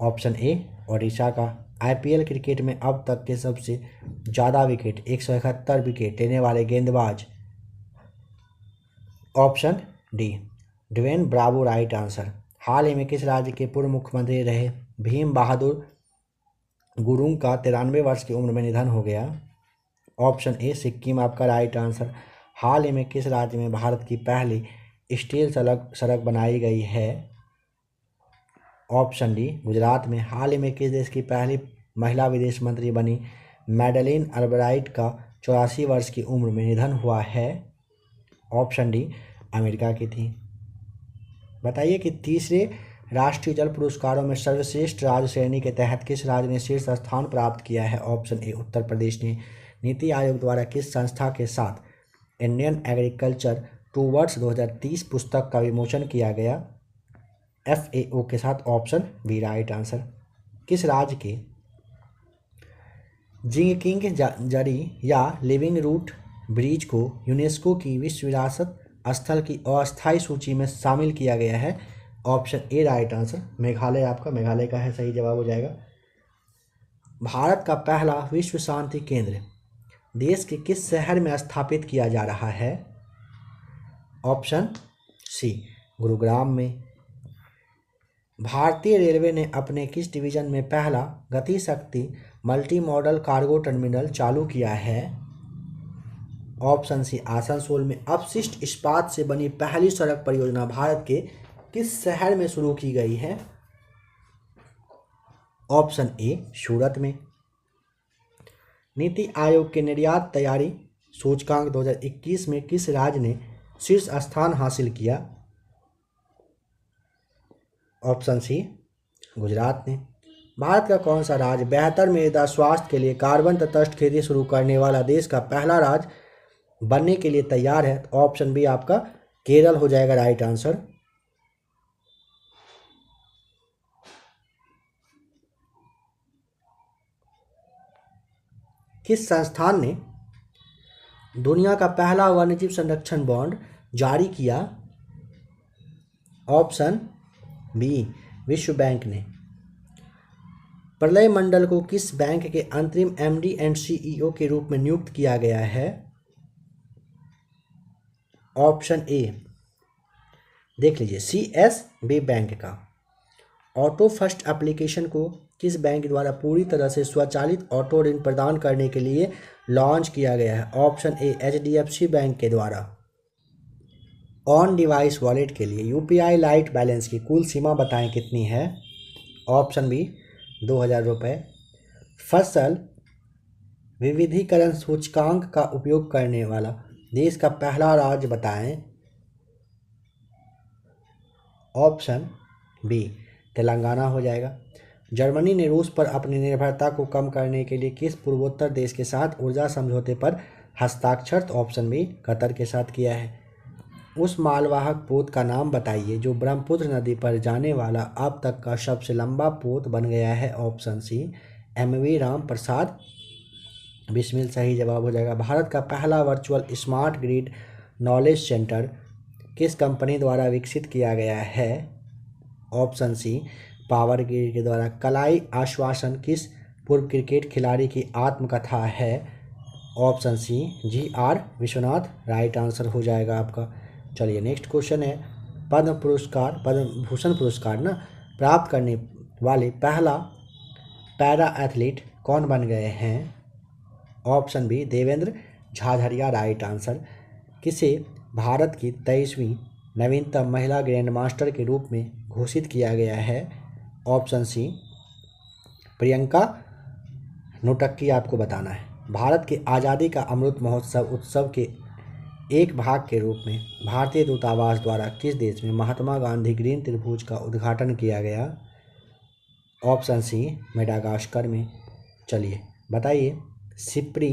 ऑप्शन ए ओडिशा का। IPL क्रिकेट में अब तक के सबसे ज़्यादा विकेट 171 विकेट लेने वाले गेंदबाज? Option D Dwayne Bravo right answer. हाल ही में किस राज्य के पूर्व मुख्यमंत्री रहे भीम बहादुर गुरुंग का 93 वर्ष की उम्र में निधन हो गया? ऑप्शन ए सिक्किम आपका राइट आंसर। हाल ही में किस राज्य में भारत की पहली स्टील सड़क बनाई गई है? ऑप्शन डी गुजरात में। हाल ही में किस देश की पहली महिला विदेश मंत्री बनी मैडलिन अल्ब्राइट का 84 वर्ष की उम्र में निधन हुआ है? ऑप्शन डी अमेरिका की थी। बताइए कि तीसरे राष्ट्रीय जल पुरस्कारों में सर्वश्रेष्ठ राज्य श्रेणी के तहत किस राज्य ने शीर्ष स्थान प्राप्त किया है? ऑप्शन ए उत्तर प्रदेश ने। नीति आयोग द्वारा किस संस्था के साथ इंडियन एग्रीकल्चर टूवर्ड्स 2030 पुस्तक का विमोचन किया गया? FAO के साथ। Option B right answer. किस राज्य के जिंगकिंग जरी या लिविंग रूट ब्रिज को यूनेस्को की विश्व विरासत स्थल की अस्थायी सूची में शामिल किया गया है? Option A right answer. Meghalaya आपका, मेघालय का है सही जवाब हो जाएगा। भारत का पहला विश्व शांति केंद्र देश के किस शहर में स्थापित किया जा रहा है? ऑप्शन सी गुरुग्राम में। भारतीय रेलवे ने अपने किस डिवीजन में पहला गति शक्ति मल्टी मॉडल कार्गो टर्मिनल चालू किया है? ऑप्शन सी आसनसोल में अपशिष्ट इस्पात से बनी पहली सड़क परियोजना भारत के किस शहर में शुरू की गई है? ऑप्शन ए सूरत में। नीति आयोग के निर्यात तैयारी सूचकांक 2021 में किस राज्य ने शीर्ष स्थान हासिल किया? ऑप्शन सी गुजरात ने। भारत का कौन सा राज्य बेहतर मृदा स्वास्थ्य के लिए कार्बन तटस्थ खेती शुरू करने वाला देश का पहला राज्य बनने के लिए तैयार है? ऑप्शन बी आपका केरल हो जाएगा राइट आंसर। किस संस्थान ने दुनिया का पहला वन्यजीव संरक्षण बॉन्ड जारी किया? ऑप्शन बी विश्व बैंक ने। प्रलय मंडल को किस बैंक के अंतरिम एमडी एंड सीईओ के रूप में नियुक्त किया गया है? ऑप्शन ए देख लीजिए सीएसबी बैंक का। ऑटो फर्स्ट एप्लीकेशन को किस बैंक द्वारा पूरी तरह से स्वचालित ऑटो ऋण प्रदान करने के लिए लॉन्च किया गया है? ऑप्शन ए एचडीएफसी बैंक के द्वारा। ऑन डिवाइस वॉलेट के लिए यूपीआई लाइट बैलेंस की कुल सीमा बताएं कितनी है? ऑप्शन बी 2000 रुपये। फसल विविधीकरण सूचकांक का उपयोग करने वाला देश का पहला राज्य बताएं? ऑप्शन बी तेलंगाना हो जाएगा। जर्मनी ने रूस पर अपनी निर्भरता को कम करने के लिए किस पूर्वोत्तर देश के साथ ऊर्जा समझौते पर हस्ताक्षर? ऑप्शन बी कतर के साथ किया है। उस मालवाहक पोत का नाम बताइए जो ब्रह्मपुत्र नदी पर जाने वाला अब तक का सबसे लंबा पोत बन गया है? ऑप्शन सी एमवी राम प्रसाद बिस्मिल सही जवाब हो जाएगा। भारत का पहला virtual smart grid knowledge centre किस कंपनी द्वारा विकसित किया गया है? ऑप्शन सी पावर ग्रिड के द्वारा। कलाई आश्वासन किस पूर्व क्रिकेट खिलाड़ी की आत्मकथा है? Option C GR Vishwanath right answer हो जाएगा आपका। चलिए नेक्स्ट क्वेश्चन है, पद्म भूषण पुरस्कार ना प्राप्त करने वाले पहला पैरा एथलीट कौन बन गए हैं? Option B Devendra Jhajharia right answer. किसे भारत की 23वीं नवीनतम महिला ग्रैंड मास्टर के रूप में घोषित किया गया है? ऑप्शन सी प्रियंका नोटक्की आपको बताना है। भारत के आज़ादी का अमृत महोत्सव उत्सव के एक भाग के रूप में भारतीय दूतावास द्वारा किस देश में महात्मा गांधी ग्रीन त्रिभुज का उद्घाटन किया गया? ऑप्शन सी मेडागास्कर में। चलिए बताइए, सिप्री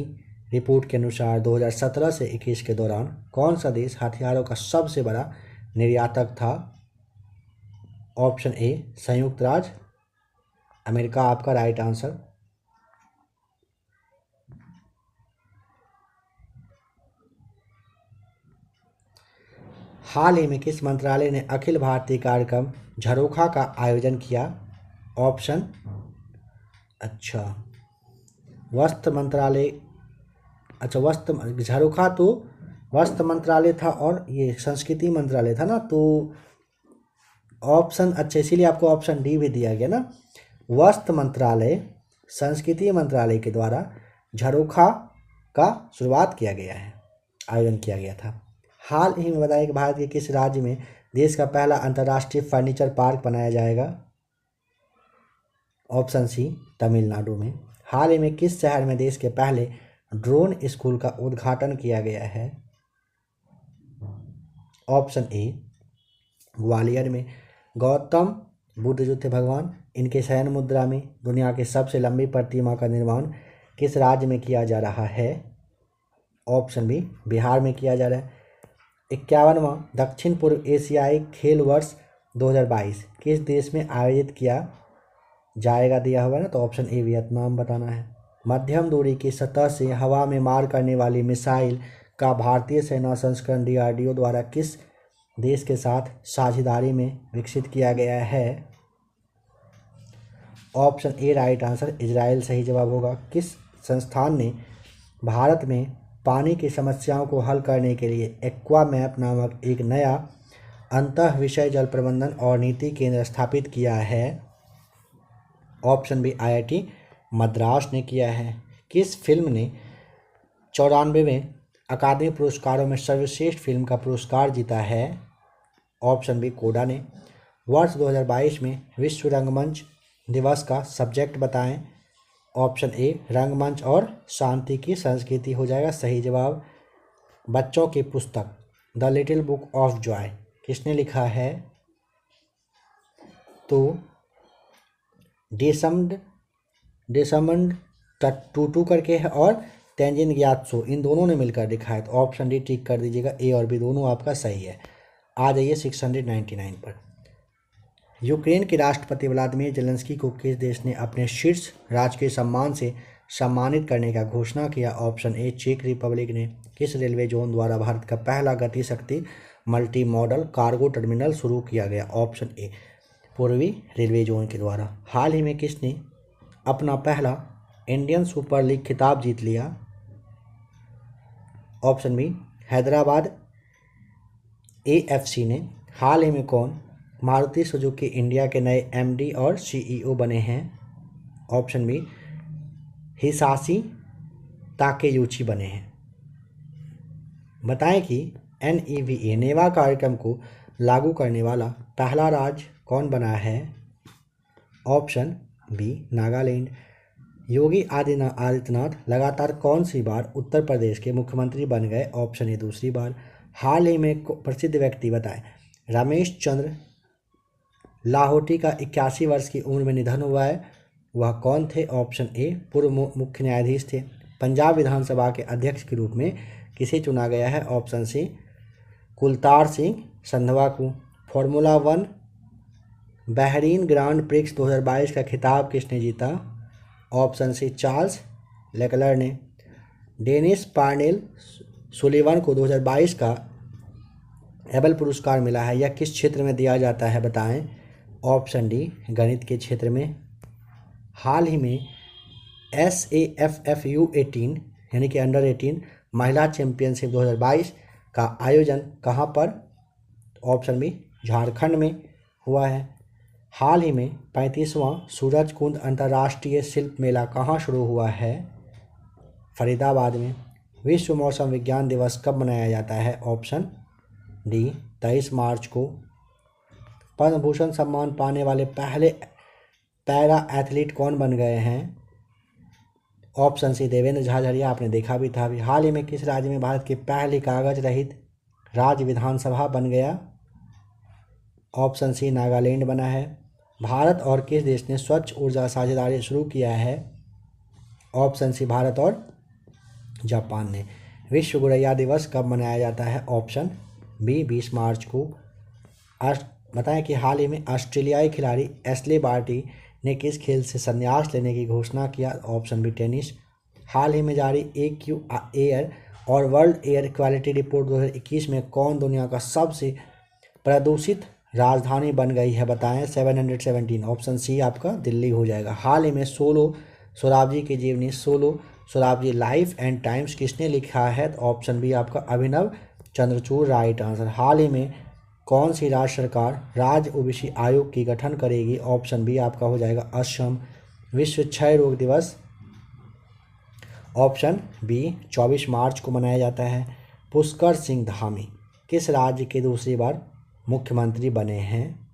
रिपोर्ट के अनुसार 2017 से 21 के दौरान कौन सा देश हथियारों का सबसे बड़ा निर्यातक था? ऑप्शन ए संयुक्त राज्य अमेरिका आपका राइट आंसर। हाल ही में किस मंत्रालय ने अखिल भारतीय कार्यक्रम झरोखा का आयोजन किया? ऑप्शन अच्छा वस्त्र मंत्रालय। अच्छा वस्त्र झरोखा तो वस्त्र मंत्रालय था और ये संस्कृति मंत्रालय था ना, तो ऑप्शन अच्छा इसीलिए आपको ऑप्शन डी भी दिया गया ना। वस्त्र मंत्रालय संस्कृति मंत्रालय के द्वारा झरोखा का शुरुआत किया गया है, आयोजन किया गया था। हाल ही में बताया कि भारत के किस राज्य में देश का पहला अंतर्राष्ट्रीय फर्नीचर पार्क बनाया जाएगा? ऑप्शन सी तमिलनाडु में। हाल ही में किस शहर में देश के पहले ड्रोन स्कूल का उद्घाटन किया गया है? ऑप्शन ए ग्वालियर में। गौतम बुद्ध जो थे भगवान, इनके शयन मुद्रा में दुनिया की सबसे लंबी प्रतिमा का निर्माण किस राज्य में किया जा रहा है? ऑप्शन बी बिहार में किया जा रहा है। 51वां दक्षिण पूर्व एशियाई खेल वर्ष 2022 किस देश में आयोजित किया जाएगा दिया हुआ ना, तो ऑप्शन ए वियतनाम बताना है। मध्यम दूरी की सतह से हवा में मार करने वाली मिसाइल का भारतीय सेना संस्करण DRDO द्वारा किस देश के साथ साझेदारी में विकसित किया गया है? Option A right answer Israel सही जवाब होगा। किस संस्थान ने भारत में पानी की समस्याओं को हल करने के लिए एक्वामैप नामक एक नया अंतः विषय जल प्रबंधन और नीति केंद्र स्थापित किया है? ऑप्शन बी IIT मद्रास ने किया है। किस फिल्म ने 94वें अकादमी पुरस्कारों में सर्वश्रेष्ठ फिल्म का पुरस्कार जीता है? ऑप्शन बी कोडा ने। वर्ष 2022 में विश्व रंगमंच दिवस का सब्जेक्ट बताएं? ऑप्शन ए रंगमंच और शांति की संस्कृति हो जाएगा सही जवाब। बच्चों की पुस्तक the little book of Joy किसने लिखा है? तो डेसमंड टूटू करके है और तेंजिन ग्यात्सो, इन दोनों ने मिलकर लिखा है। तो ऑप्शन डी टिक कर दीजिएगा, ए और बी दोनों आपका सही है। आ जाइए 699 पर। यूक्रेन के राष्ट्रपति व्लादिमीर जेलेंस्की को किस देश ने अपने शीर्ष राजकीय सम्मान से सम्मानित करने का घोषणा किया? ऑप्शन ए चेक रिपब्लिक ने। किस रेलवे जोन द्वारा भारत का पहला गति शक्ति मल्टी मॉडल कार्गो टर्मिनल शुरू किया गया? ऑप्शन ए पूर्वी रेलवे जोन के द्वारा। हाल ही में किसने अपना पहला इंडियन सुपर लीग खिताब जीत लिया? ऑप्शन बी हैदराबाद AFC ने। हाल ही में कौन मारुति सुजुकी इंडिया के नए MD और CEO बने हैं? ऑप्शन बी हिसाशी ताकेयूची बने हैं। बताएं कि NEVA नेवा कार्यक्रम को लागू करने वाला पहला राज्य कौन बना है? Option B Nagaland. योगी आदित्यनाथ लगातार कौन सी बार उत्तर प्रदेश के मुख्यमंत्री बन गए? ऑप्शन ए दूसरी बार। हाल ही में प्रसिद्ध व्यक्ति बताएं। रमेश चंद्र लाहोटी का 81 वर्ष की उम्र में निधन हुआ है, वह कौन थे? ऑप्शन ए पूर्व मुख्य न्यायाधीश थे। पंजाब विधानसभा के अध्यक्ष के रूप में किसे चुना गया है? ऑप्शन सी कुलतार सिंह संधवा को। फॉर्मूला 1 बहरीन ग्रांड प्रिक्स 2022 का खिताब किसने जीता? ऑप्शन सी चार्ल्स लेक्लर ने। डेनिस पार्नेल सुलिवन को 2022 का एबल पुरस्कार मिला है, यह किस क्षेत्र में दिया जाता है बताएं? ऑप्शन डी गणित के क्षेत्र में। हाल ही में SAFFU 18 यानी कि अंडर 18 महिला चैंपियनशिप 2022 का आयोजन कहाँ पर? ऑप्शन बी झारखंड में हुआ है। हाल ही में 35वां सूरजकुंड अंतर्राष्ट्रीय शिल्प मेला कहाँ शुरू हुआ है? फरीदाबाद में। विश्व मौसम विज्ञान दिवस कब मनाया जाता है? ऑप्शन डी 23 मार्च को। पद्म भूषण सम्मान पाने वाले पहले पैरा एथलीट कौन बन गए हैं? ऑप्शन सी देवेंद्र झाझड़िया, आपने देखा भी था अभी। हाल ही में किस राज्य में भारत की पहली कागज रहित राज्य विधानसभा बन गया? ऑप्शन सी नागालैंड बना है। भारत और किस देश ने स्वच्छ ऊर्जा साझेदारी शुरू किया है? ऑप्शन सी भारत और जापान ने। विश्व गुड़ैया दिवस कब मनाया जाता है? ऑप्शन बी 20 मार्च को। बताएं कि हाल ही में ऑस्ट्रेलियाई खिलाड़ी एशले बार्टी ने किस खेल से संन्यास लेने की घोषणा किया? Option B tennis. हाल ही में जारी AQ एयर और वर्ल्ड एयर क्वालिटी रिपोर्ट 2021 में कौन दुनिया का सबसे प्रदूषित राजधानी बन गई है बताएं? 717। ऑप्शन सी आपका दिल्ली हो जाएगा। हाल ही में सोलो सोराबजी की जीवनी Soli Sorabjee life and times किसने लिखा है? ऑप्शन बी आपका अभिनव चंद्रचूड़ राइट आंसर। हाल ही में कौन सी राज्य सरकार राज्य ओबीसी आयोग की गठन करेगी? ऑप्शन बी आपका हो जाएगा असम। विश्व क्षय रोग दिवस ऑप्शन बी 24 मार्च को मनाया जाता है। पुष्कर सिंह धामी किस राज्य के दूसरी बार मुख्यमंत्री बने हैं?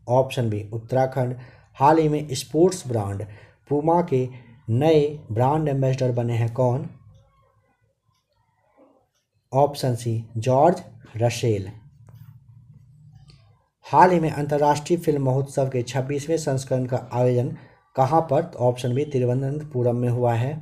Option B Uttarakhand. हाल ही में स्पोर्ट्स ब्रांड पूमा के नए ब्रांड एम्बेसडर बने हैं कौन? Option C George Russell. हाल ही में अंतर्राष्ट्रीय फिल्म महोत्सव के 26वें संस्करण का आयोजन कहाँ पर? ऑप्शन बी तिरुवनंतपुरम में हुआ है।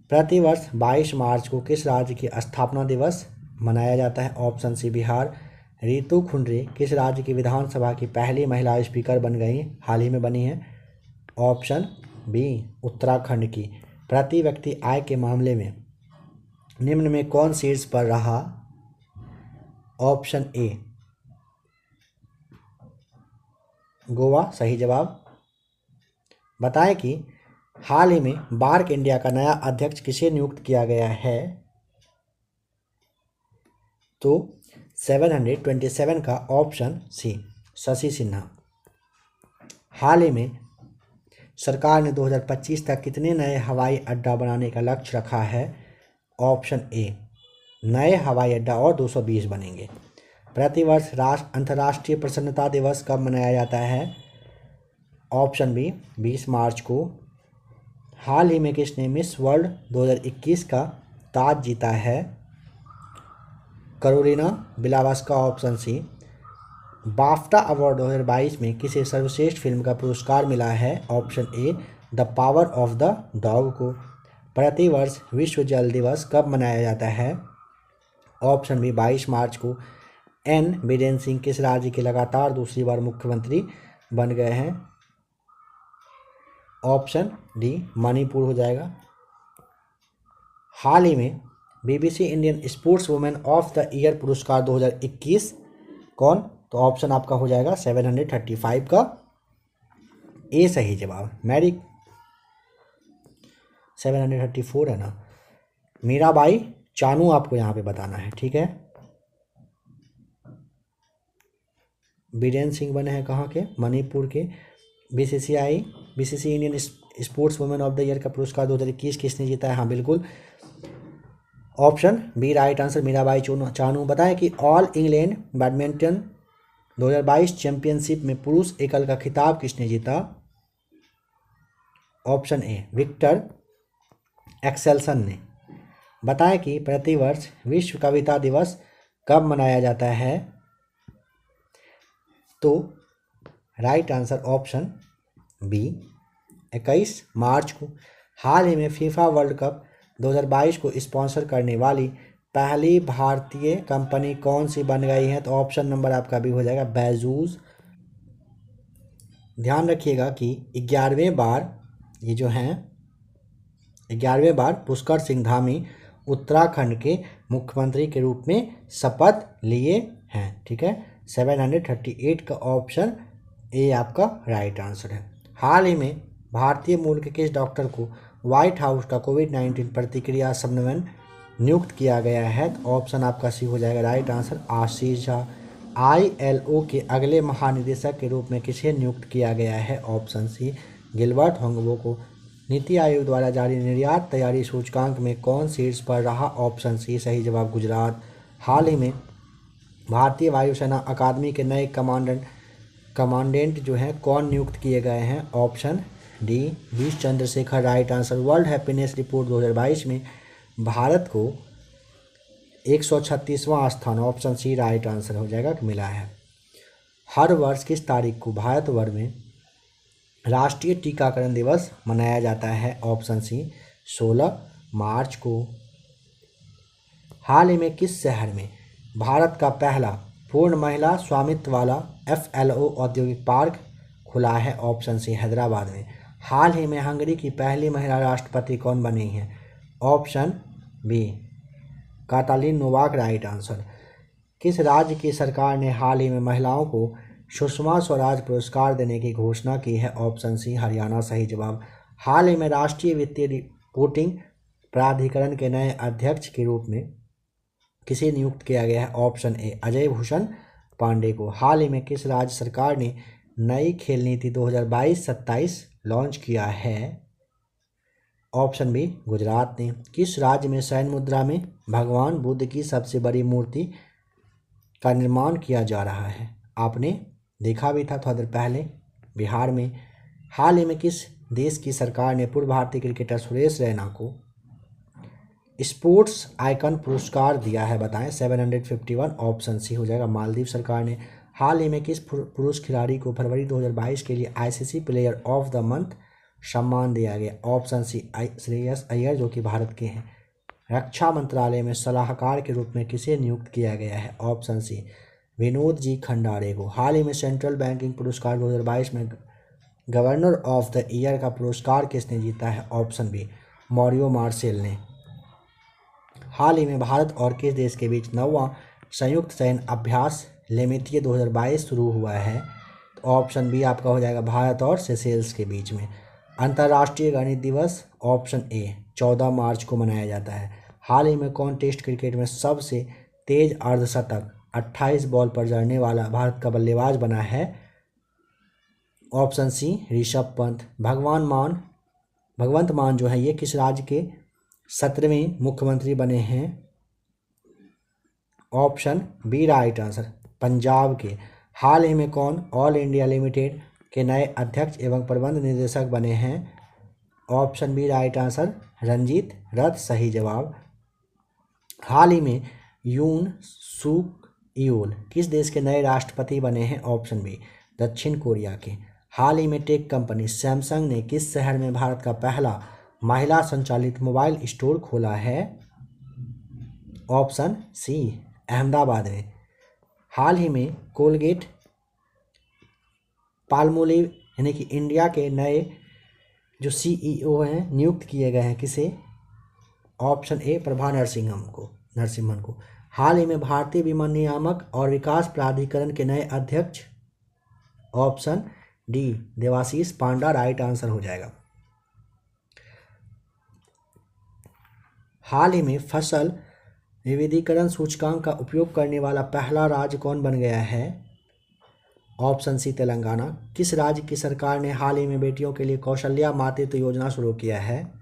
प्रतिवर्ष 22 मार्च को किस राज्य की स्थापना दिवस मनाया जाता है? Option C Bihar. रितु खुंडरे किस राज्य की विधानसभा की पहली महिला स्पीकर बन गई? हाल ही में बनी है। ऑप्शन बी उत्तराखंड की। प्रति व्यक्ति आय के मामले में निम्न में कौन शीर्ष पर रहा? ऑप्शन ए गोवा सही जवाब। बताएं कि हाल ही में बार्क इंडिया का नया अध्यक्ष किसे नियुक्त किया गया है? तो 727 का ऑप्शन सी शशि सिन्हा। हाल ही में सरकार ने 2025 तक कितने नए हवाई अड्डा बनाने का लक्ष्य रखा है? ऑप्शन ए नए हवाई अड्डा और 220 बनेंगे। प्रतिवर्ष अंतर्राष्ट्रीय प्रसन्नता दिवस कब मनाया जाता है? ऑप्शन बी 20 मार्च को। हाल ही में किसने मिस वर्ल्ड 2021 का ताज जीता है? Karolina Bielawska. Option C. BAFTA award 2022 में किसे सर्वश्रेष्ठ फिल्म का पुरस्कार मिला है? Option A the power of the dog को। प्रतिवर्ष विश्व जल दिवस कब मनाया जाता है? ऑप्शन बी 22 मार्च को। एन बीरेन सिंह किस राज्य के लगातार दूसरी बार मुख्यमंत्री बन गए हैं? ऑप्शन डी मणिपुर हो जाएगा। हाल ही में BBC Indian sports women of the year पुरस्कार 2021 कौन? तो ऑप्शन आपका हो जाएगा 735 का ए सही जवाब। मैरी 734 है ना। मीराबाई चानू आपको यहाँ पे बताना है, ठीक है। बीरेन सिंह बने हैं कहाँ के? मणिपुर के। BCC Indian sports women of the year का पुरस्कार 2021 किसने जीता है? हाँ बिल्कुल, option B right answer, Mirabai Chanu. बताएं कि ऑल इंग्लैंड बैडमिंटन 2022 चैंपियनशिप में पुरुष एकल का खिताब किसने जीता? ऑप्शन ए विक्टर एक्सेल्सन ने। बताएं कि प्रतिवर्ष विश्व कविता दिवस कब मनाया जाता है? तो राइट आंसर ऑप्शन बी 21 मार्च को। हाल ही में फीफा वर्ल्ड कप 2022 को स्पॉन्सर करने वाली पहली भारतीय कंपनी कौन सी बन गई है? तो ऑप्शन नंबर आपका भी हो जाएगा बैजूस। ध्यान रखिएगा कि 11वें बार ये जो हैं 11वें बार पुष्कर सिंह धामी उत्तराखंड के मुख्यमंत्री के रूप में शपथ लिए हैं, ठीक है। 738 का ऑप्शन ए आपका राइट आंसर है। हाल ही में भारतीय मूल के किस डॉक्टर को व्हाइट हाउस का कोविड-19 प्रतिक्रिया समन्वयक नियुक्त किया गया है? तो ऑप्शन आपका सी हो जाएगा राइट आंसर आशीष झा। ILO के अगले महानिदेशक के रूप में किसे नियुक्त किया गया है? ऑप्शन सी गिलबर्ट होंगबो को। नीति आयोग द्वारा जारी निर्यात तैयारी सूचकांक में कौन शीर्ष पर रहा? ऑप्शन सी सही जवाब गुजरात। हाल ही में भारतीय वायुसेना अकादमी के नए कमांडेंट जो हैं कौन नियुक्त किए गए हैं? Option D V Chandrashekhar right answer. World happiness report 2022 में भारत को 136वां स्थान, ऑप्शन सी राइट आंसर हो जाएगा, मिला है। हर वर्ष किस तारीख को भारतभर में राष्ट्रीय टीकाकरण दिवस मनाया जाता है? ऑप्शन सी 16 मार्च को। हाल ही में किस शहर में भारत का पहला पूर्ण महिला स्वामित्व वाला FLO औद्योगिक पार्क खुला है? ऑप्शन सी हैदराबाद में। हाल ही में हंगरी की पहली महिला राष्ट्रपति कौन बनी हैं? Option B Katalin Novak right answer. किस राज्य की सरकार ने हाल ही में महिलाओं को सुषमा स्वराज पुरस्कार देने की घोषणा की है? ऑप्शन सी हरियाणा सही जवाब। हाल ही में राष्ट्रीय वित्तीय रिपोर्टिंग प्राधिकरण के नए अध्यक्ष के रूप में किसे नियुक्त किया गया है? ऑप्शन ए अजय भूषण पांडे को। हाल ही में किस राज्य सरकार ने नई खेल नीति 2022-27 लॉन्च किया है? ऑप्शन बी गुजरात ने। किस राज्य में सैन्य मुद्रा में भगवान बुद्ध की सबसे बड़ी मूर्ति का निर्माण किया जा रहा है? आपने देखा भी था थोड़ा देर पहले, बिहार में। हाल ही में किस देश की सरकार ने पूर्व भारतीय क्रिकेटर सुरेश रैना को स्पोर्ट्स आइकन पुरस्कार दिया है? बताएं। 751 ऑप्शन सी हो जाएगा मालदीव सरकार ने। हाल ही में किस पुरुष खिलाड़ी को फरवरी 2022 के लिए ICC player of the month सम्मान दिया गया? ऑप्शन सी श्रेयस अय्यर जो कि भारत के हैं। रक्षा मंत्रालय में सलाहकार के रूप में किसे नियुक्त किया गया है? ऑप्शन सी विनोद जी खंडारे को। हाल ही में सेंट्रल बैंकिंग पुरस्कार 2022 में गवर्नर ऑफ द ईयर का पुरस्कार किसने जीता है? ऑप्शन बी मॉरियो मार्सेल ने। हाल ही में भारत और किस देश के बीच 9वां संयुक्त सैन्य अभ्यास लेमेथिए 2022 शुरू हुआ है? तो ऑप्शन बी आपका हो जाएगा भारत और सेशेल्स के बीच में। अंतर्राष्ट्रीय गणित दिवस ऑप्शन ए 14 मार्च को मनाया जाता है। हाल ही में कौन टेस्ट क्रिकेट में सबसे तेज अर्धशतक 28 बॉल पर जड़ने वाला भारत का बल्लेबाज बना है? Option C Rishabh Pant. भगवंत मान जो है ये किस राज्य के 17वें मुख्यमंत्री बने हैं? Option B right answer, Punjab के। हाल ही में कौन ऑल इंडिया लिमिटेड के नए अध्यक्ष एवं प्रबंध निदेशक बने हैं? Option B right answer, Ranjit Rath सही जवाब। हाल ही में यून सूक यूल किस देश के नए राष्ट्रपति बने हैं? ऑप्शन बी दक्षिण कोरिया के। हाल ही में टेक कंपनी सैमसंग ने किस शहर में भारत का पहला महिला संचालित मोबाइल स्टोर खोला है? ऑप्शन सी अहमदाबाद में। हाल ही में कोलगेट पाल्मोलिव यानी कि इंडिया के नए जो सीईओ हैं नियुक्त किए गए हैं, किसे? ऑप्शन ए प्रभा नरसिम्हन को। हाल ही में भारतीय विनियामक और विकास प्राधिकरण के नए अध्यक्ष? ऑप्शन डी देवाशीष पांडा राइट आंसर हो जाएगा। हाल ही में फसल विविधीकरण सूचकांक का उपयोग करने वाला पहला राज्य कौन बन गया है? Option C Telangana. किस राज्य की सरकार ने हाल ही में बेटियों के लिए कौशल्या मातृत्व योजना शुरू किया है?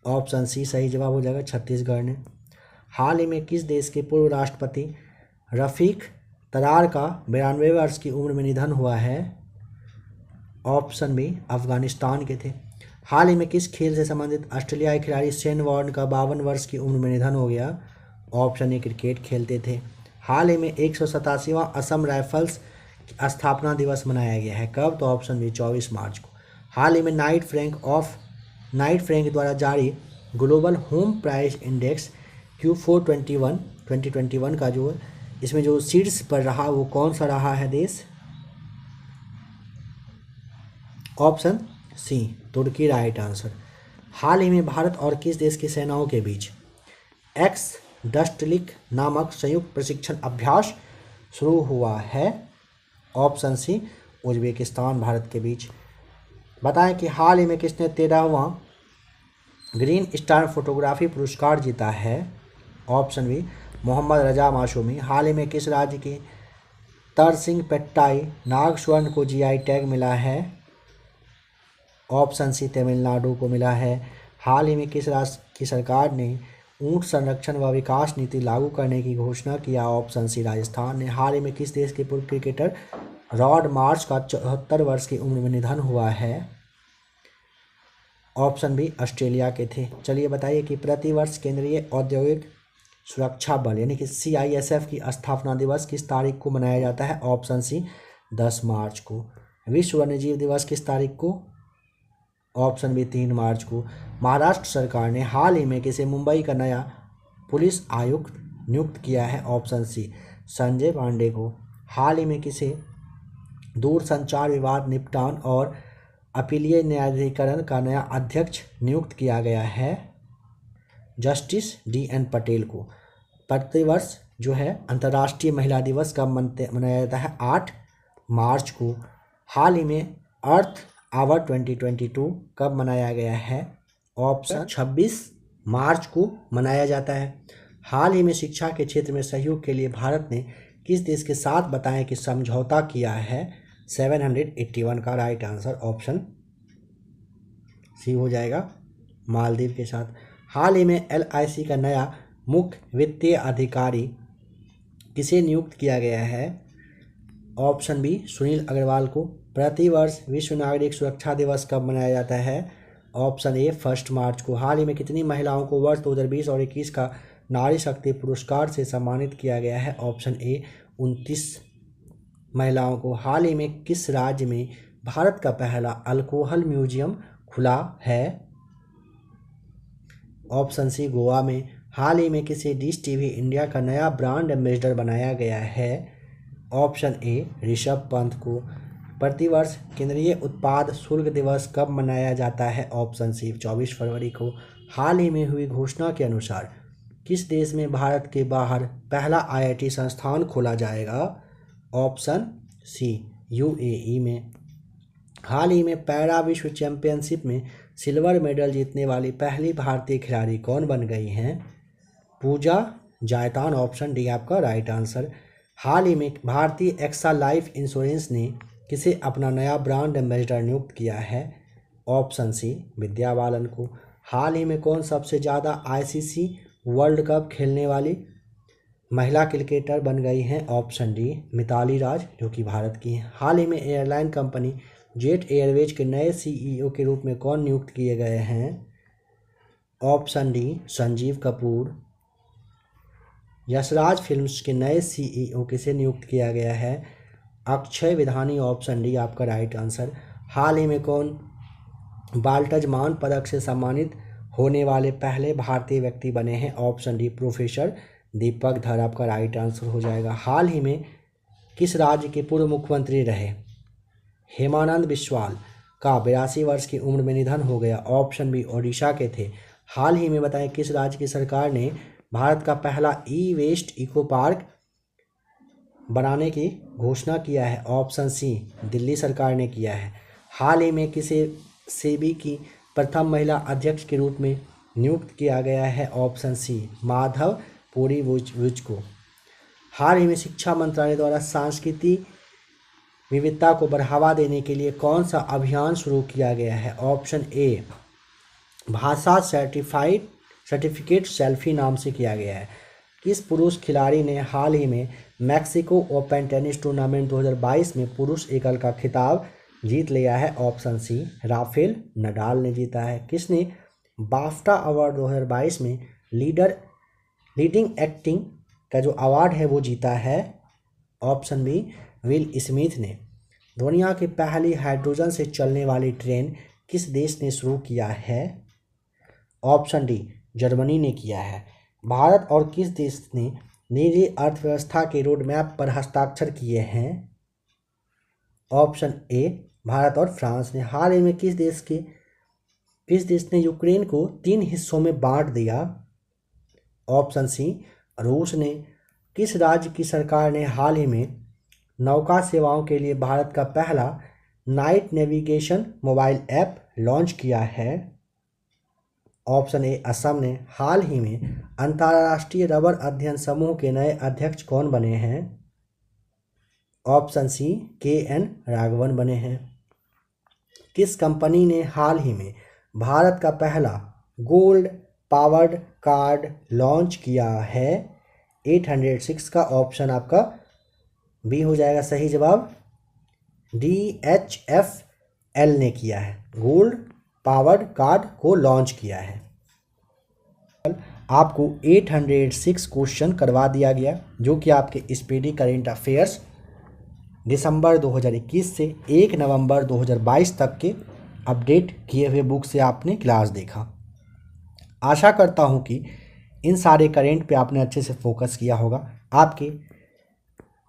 ऑप्शन सी सही जवाब हो जाएगा, छत्तीसगढ़ ने। हाल ही में किस देश के पूर्व राष्ट्रपति रफीक तरार का 92 वर्ष की उम्र में निधन हुआ है? ऑप्शन बी अफगानिस्तान के थे। हाल ही में किस खेल से संबंधित ऑस्ट्रेलियाई खिलाड़ी शेन वॉर्न का 52 वर्ष की उम्र में निधन हो गया? ऑप्शन ए क्रिकेट खेलते थे। हाल ही में 187वां असम राइफल्स स्थापना दिवस मनाया गया है, कब? तो ऑप्शन बी 24 मार्च को। हाल ही में नाइट फ्रैंक द्वारा जारी global home price index Q4 2021 का जो इसमें जो शीर्ष पर रहा वो कौन सा रहा है देश? ऑप्शन सी तुर्की राइट आंसर। हाल ही में भारत और किस देश की सेनाओं के बीच एक्स डस्टलिक नामक संयुक्त प्रशिक्षण अभ्यास शुरू हुआ है? ऑप्शन सी उज्बेकिस्तान भारत के बीच। बताएं कि हाल ही में किसने 13वां ग्रीन स्टार फोटोग्राफी पुरस्कार जीता है? ऑप्शन बी मोहम्मद रजा मासूमी। हाल ही में किस राज्य की तरसिंग पेट्टाई नाग स्वर्ण को जीआई टैग मिला है? ऑप्शन सी तमिलनाडु को मिला है। हाल ही में किस राज्य की सरकार ने ऊंट संरक्षण व विकास नीति लागू करने की घोषणा किया? ऑप्शन सी राजस्थान ने। हाल ही में किस देश के पूर्व क्रिकेटर रॉड मार्श का 74 वर्ष की उम्र में निधन हुआ है? ऑप्शन बी ऑस्ट्रेलिया के थे। चलिए बताइए कि प्रतिवर्ष केंद्रीय औद्योगिक सुरक्षा बल यानी कि CISF की स्थापना दिवस किस तारीख को मनाया जाता है? ऑप्शन सी 10 मार्च को। विश्व वन्यजीव दिवस किस तारीख को? ऑप्शन बी 3 मार्च को। महाराष्ट्र सरकार ने हाल ही में किसे मुंबई का नया पुलिस आयुक्त नियुक्त किया है? ऑप्शन सी संजय पांडे को। हाल ही में किसे दूरसंचार विवाद निपटान और अपीलीय न्यायाधिकरण का नया अध्यक्ष नियुक्त किया गया है? जस्टिस DN पटेल को। प्रतिवर्ष जो है अंतर्राष्ट्रीय महिला दिवस कब मनाया जाता है? 8 मार्च को। हाल ही में अर्थ आवर 2022 कब मनाया गया है? ऑप्शन 26 मार्च को मनाया जाता है। हाल ही में शिक्षा के क्षेत्र में सहयोग के लिए भारत ने किस देश के साथ बताएं कि समझौता किया है? 781 का राइट आंसर ऑप्शन सी हो जाएगा, मालदीव के साथ। हाल ही में LIC का नया मुख्य वित्तीय अधिकारी किसे नियुक्त किया गया है? ऑप्शन बी सुनील अग्रवाल को। प्रतिवर्ष विश्व नागरिक सुरक्षा दिवस कब मनाया जाता है? ऑप्शन ए 1 मार्च को। हाल ही में कितनी महिलाओं को वर्ष 2020 और 21 का नारी शक्ति पुरस्कार से सम्मानित किया गया है? ऑप्शन ए 29 महिलाओं को। हाल ही में किस राज्य में भारत का पहला अल्कोहल म्यूजियम खुला है? ऑप्शन सी गोवा में। हाल ही में किसी डिश टीवी इंडिया का नया ब्रांड एम्बेसडर बनाया गया है? ऑप्शन ए ऋषभ पंत को। प्रतिवर्ष केंद्रीय उत्पाद शुल्क दिवस कब मनाया जाता है? ऑप्शन सी 24 फरवरी को। हाल ही में हुई घोषणा के अनुसार किस देश में भारत के बाहर पहला IIT संस्थान खोला जाएगा? ऑप्शन सी UAE में। हाल ही में पैरा विश्व चैंपियनशिप में सिल्वर मेडल जीतने वाली पहली भारतीय खिलाड़ी कौन बन गई हैं? पूजा जायतान। ऑप्शन डी आपका राइट आंसर। हाल ही में भारतीय एक्सा लाइफ इंश्योरेंस ने किसे अपना नया ब्रांड एम्बेसडर नियुक्त किया है? ऑप्शन सी विद्या बालन को। हाल ही में कौन सबसे ज़्यादा आईसीसी वर्ल्ड कप खेलने वाली महिला क्रिकेटर बन गई हैं? ऑप्शन डी मिताली राज, जो कि भारत की हैं। हाल ही में एयरलाइन कंपनी जेट एयरवेज के नए सीईओ के रूप में कौन नियुक्त किए गए हैं? Option D Sanjeev Kapoor. Yashraj films के नए सीईओ किसे नियुक्त किया गया है? अक्षय विधानी। ऑप्शन डी आपका राइट आंसर। हाल ही में कौन बाल्टज मान पदक से सम्मानित होने वाले पहले भारतीय व्यक्ति बने हैं? ऑप्शन डी प्रोफेसर दीपक धर आपका राइट आंसर हो जाएगा। हाल ही में किस राज्य के पूर्व मुख्यमंत्री रहे हेमानंद बिस्वाल का 82 वर्ष की उम्र में निधन हो गया? ऑप्शन बी ओडिशा के थे। हाल ही में बताएं किस राज्य की सरकार ने भारत का पहला ई वेस्ट इको पार्क बनाने की घोषणा किया है? ऑप्शन सी दिल्ली सरकार ने किया है। हाल ही में किसे सेबी की प्रथम महिला अध्यक्ष के रूप में नियुक्त किया गया है? ऑप्शन सी माधव पुरी वुज को। हाल ही में शिक्षा मंत्रालय द्वारा सांस्कृतिक विविधता को बढ़ावा देने के लिए कौन सा अभियान शुरू किया गया है? ऑप्शन ए भाषा सर्टिफिकेट सेल्फी नाम से किया गया है। किस पुरुष खिलाड़ी ने हाल ही में मैक्सिको ओपन टेनिस टूर्नामेंट 2022 में पुरुष एकल का खिताब जीत लिया है? ऑप्शन सी राफेल नडाल ने जीता है। किसने बाफ्टा अवार्ड 2022 में लीडिंग एक्टिंग का जो अवार्ड है वो जीता है? ऑप्शन बी विल स्मिथ ने। दुनिया की पहली हाइड्रोजन से चलने वाली ट्रेन किस देश ने शुरू किया है? ऑप्शन डी जर्मनी ने किया है। भारत और किस देश ने निजी अर्थव्यवस्था के रोड मैप पर हस्ताक्षर किए हैं? ऑप्शन ए भारत और फ्रांस ने। हाल ही में किस देश ने यूक्रेन को 3 हिस्सों में बांट दिया? ऑप्शन सी रूस ने। किस राज्य की सरकार ने हाल ही में नौका सेवाओं के लिए भारत का पहला night navigation mobile app launch किया है? ऑप्शन ए असम ने। हाल ही में अंतर्राष्ट्रीय रबर अध्ययन समूह के नए अध्यक्ष कौन बने हैं? ऑप्शन सी KN राघवन बने हैं। किस कंपनी ने हाल ही में भारत का पहला गोल्ड पावर्ड कार्ड लॉन्च किया है? 806 का ऑप्शन आपका बी हो जाएगा सही जवाब। DHFL ने किया है, गोल्ड पावर्ड कार्ड को लॉन्च किया है। आपको 806 क्वेश्चन करवा दिया गया जो कि आपके स्पीडी करेंट अफेयर्स दिसंबर 2021 से 1 नवंबर 2022 तक के अपडेट किए हुए बुक से आपने क्लास देखा। आशा करता हूं कि इन सारे करेंट पे आपने अच्छे से फोकस किया होगा। आपके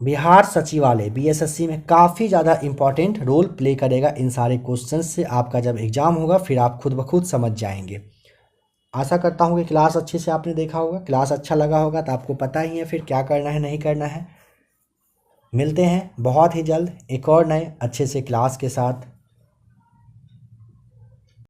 बिहार सचिवालय BSSC में काफ़ी ज़्यादा इम्पॉर्टेंट रोल प्ले करेगा इन सारे क्वेश्चन से। आपका जब एग्ज़ाम होगा फिर आप खुद ब खुद समझ जाएंगे। आशा करता हूँ कि क्लास अच्छे से आपने देखा होगा। क्लास अच्छा लगा होगा तो आपको पता ही है फिर क्या करना है नहीं करना है। मिलते हैं बहुत ही जल्द एक और नए अच्छे से क्लास के साथ।